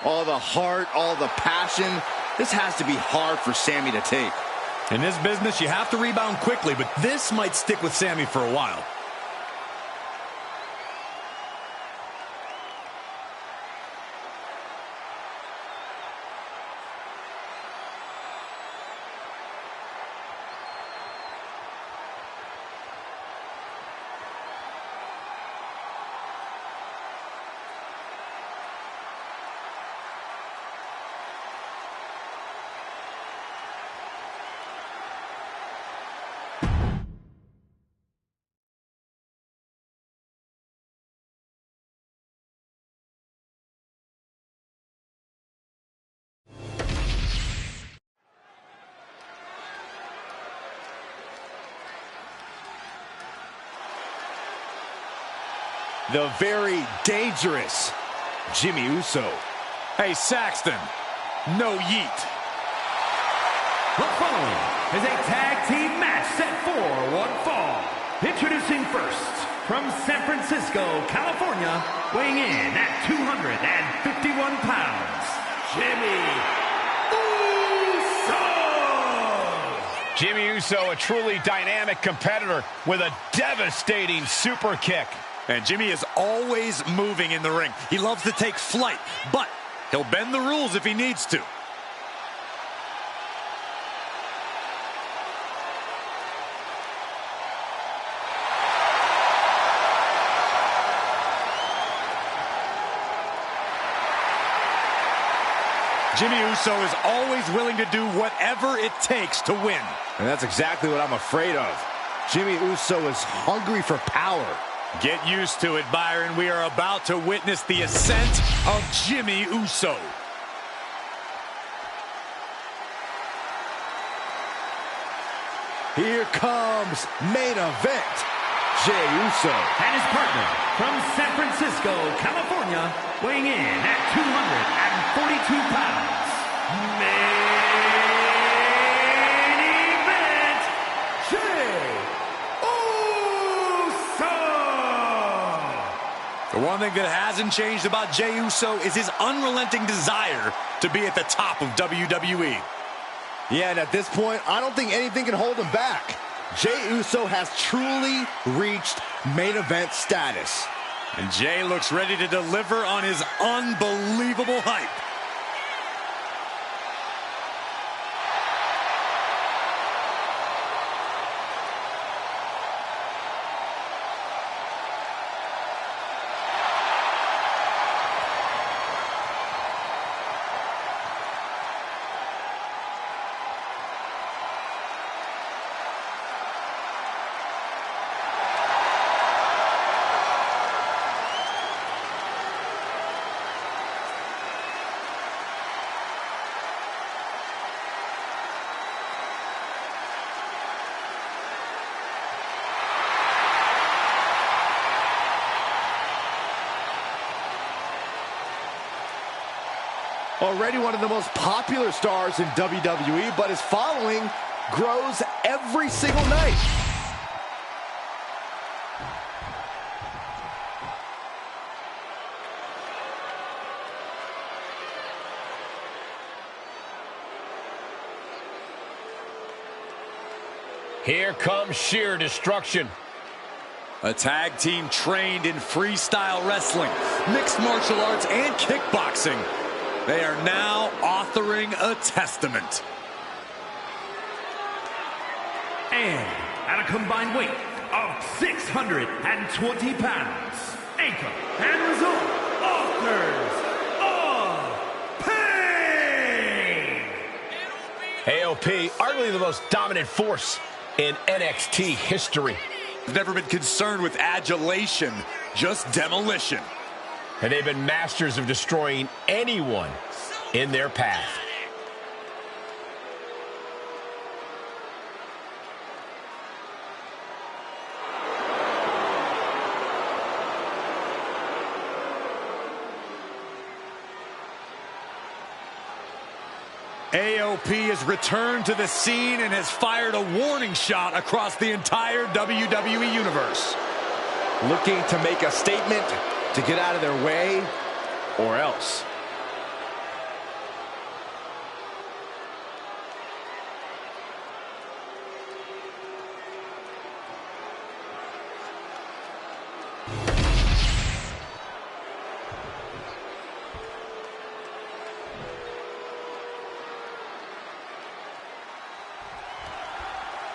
All the heart, all the passion. This has to be hard for Sami to take. In this business, you have to rebound quickly, but this might stick with Sami for a while. The very dangerous Jimmy Uso. Hey, Saxton, no yeet. The following is a tag team match set for one fall. Introducing first, from San Francisco, California, weighing in at 251 pounds, Jimmy Uso! Jimmy Uso, a truly dynamic competitor with a devastating super kick. And Jimmy is always moving in the ring. He loves to take flight, but he'll bend the rules if he needs to. Jimmy Uso is always willing to do whatever it takes to win. And that's exactly what I'm afraid of. Jimmy Uso is hungry for power. Get used to it, Byron. We are about to witness the ascent of Jimmy Uso. Here comes main event. Jey Uso And his partner, from San Francisco, California, weighing in at 242 pounds, main event, Jey Uso! The one thing that hasn't changed about Jey Uso is his unrelenting desire to be at the top of WWE. Yeah, and at this point, I don't think anything can hold him back. Jey Uso has truly reached main event status. And Jey looks ready to deliver on his unbelievable hype. Already one of the most popular stars in WWE, but his following grows every single night. Here comes sheer destruction. A tag team trained in freestyle wrestling, mixed martial arts, and kickboxing. They are now authoring a testament. And at a combined weight of 620 pounds, Anchor and Result, authors of pain! AOP, arguably the most dominant force in NXT history. Never been concerned with adulation, just demolition. And they've been masters of destroying anyone in their path. AOP has returned to the scene and has fired a warning shot across the entire WWE Universe. Looking to make a statement, to get out of their way, or else.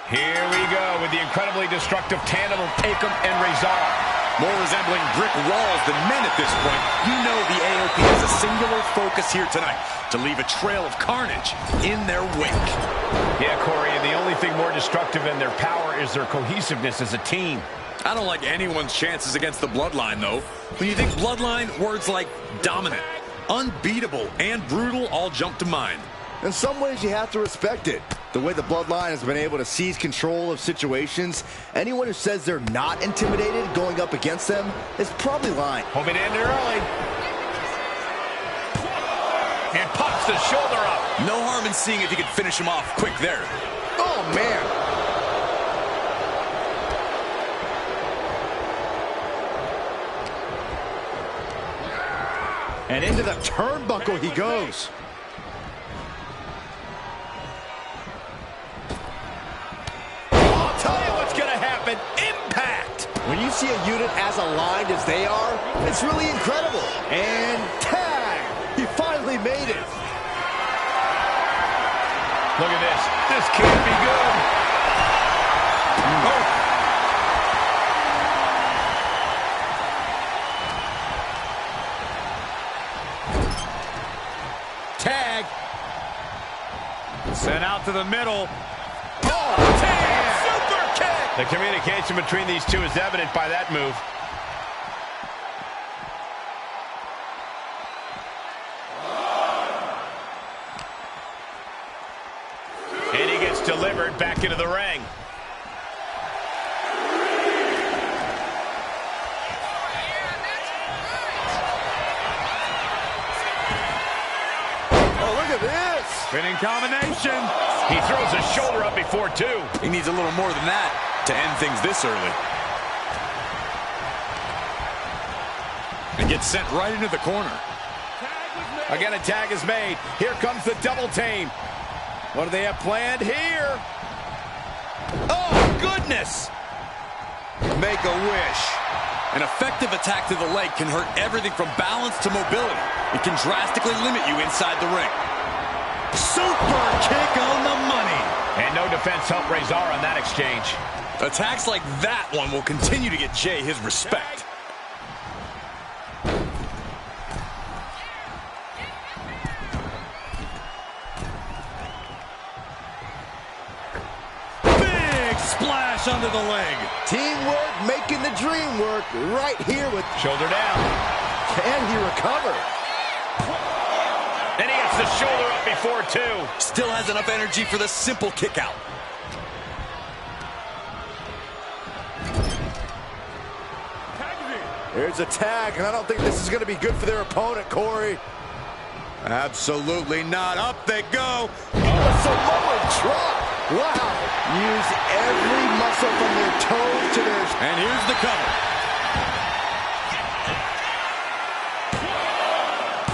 Here we go with the incredibly destructive tandem of Akam and Rezar. More resembling brick walls than men at this point. You know the AOP has a singular focus here tonight, to leave a trail of carnage in their wake. Yeah, Corey, and the only thing more destructive than their power is their cohesiveness as a team. I don't like anyone's chances against the Bloodline, though. When you think Bloodline, words like dominant, unbeatable, and brutal all jump to mind. In some ways, you have to respect it. The way the Bloodline has been able to seize control of situations, anyone who says they're not intimidated going up against them is probably lying. Hoping to end it early. And pops the shoulder up. No harm in seeing if he can finish him off quick there. Oh, man. And into the turnbuckle he goes. Impact! When you see a unit as aligned as they are, it's really incredible. And tag! He finally made it. Look at this. This can't be good. Oh. Tag. Sent out to the middle. Oh, tag! The communication between these two is evident by that move. And he gets delivered back into the ring. Oh, look at this! Spinning combination. He throws his shoulder up before two. He needs a little more than that to end things this early. And gets sent right into the corner. Again, a tag is made. Here comes the double team. What do they have planned here? Oh, goodness! Make a wish. An effective attack to the leg can hurt everything from balance to mobility. It can drastically limit you inside the ring. Super kick on the money. And no defense helped Rezar on that exchange. Attacks like that one will continue to get Jay his respect. Big splash under the leg. Teamwork making the dream work right here with... Shoulder down. Can he recover? And he gets the shoulder up before two. Still has enough energy for the simple kick out. There's a tag, and I don't think this is going to be good for their opponent, Corey. Absolutely not. Up they go. A Samoan drop. Wow. Use every muscle from their toes to their... And here's the cover.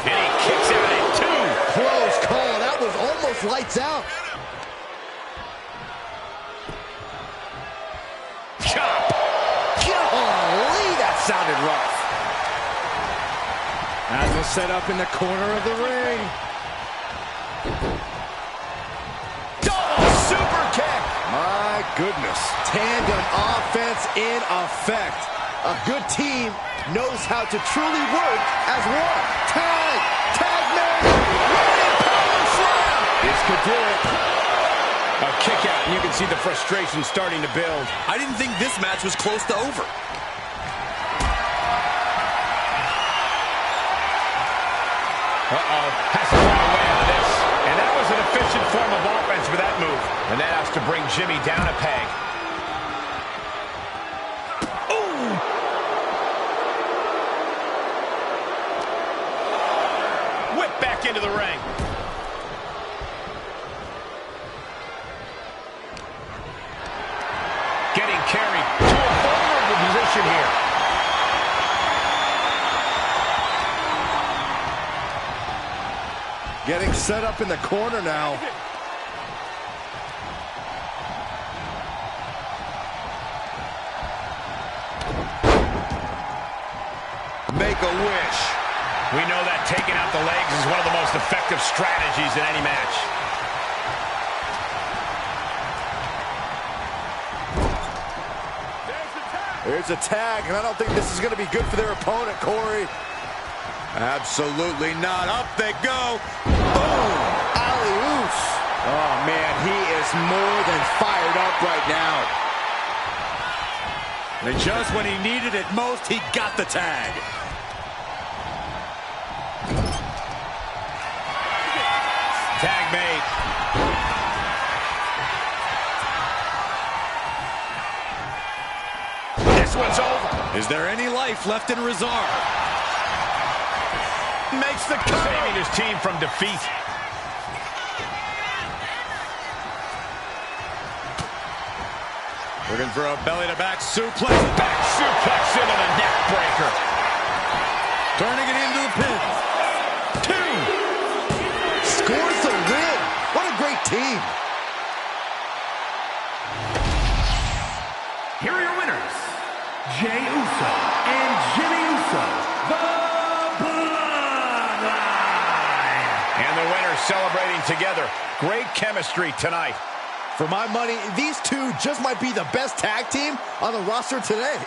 And he kicks out at 2. Close call. That was almost lights out. Chop. Golly, that sounded rough. As a set up in the corner of the ring. Double super kick. My goodness. Tandem offense in effect. A good team knows how to truly work as one. Tag man. Running power slam. This could do it. A kick out, and you can see the frustration starting to build. I didn't think this match was close to over. Has to find a way out of this. And that was an efficient form of offense for that move. And that has to bring Jimmy down a peg. Ooh! Whip back into the ring. Getting carried to a vulnerable position here. Getting set up in the corner now. Make a wish. We know that taking out the legs is one of the most effective strategies in any match. There's a tag, and I don't think this is going to be good for their opponent, Corey. Absolutely not. Up they go. Boom! Alley-oops. Oh, man, he is more than fired up right now. And just when he needed it most, he got the tag. Tag made. This one's over. Is there any life left in Rizar? Makes the cut. Saving his team from defeat. Looking for a belly-to-back suplex. Back suplex into the neck breaker. Turning it into the pin. 2. Scores the win. What a great team. Here are your winners, Jey Uso and Jimmy Uso, the Bloodline. And the winners celebrating together. Great chemistry tonight. For my money, these two just might be the best tag team on the roster today.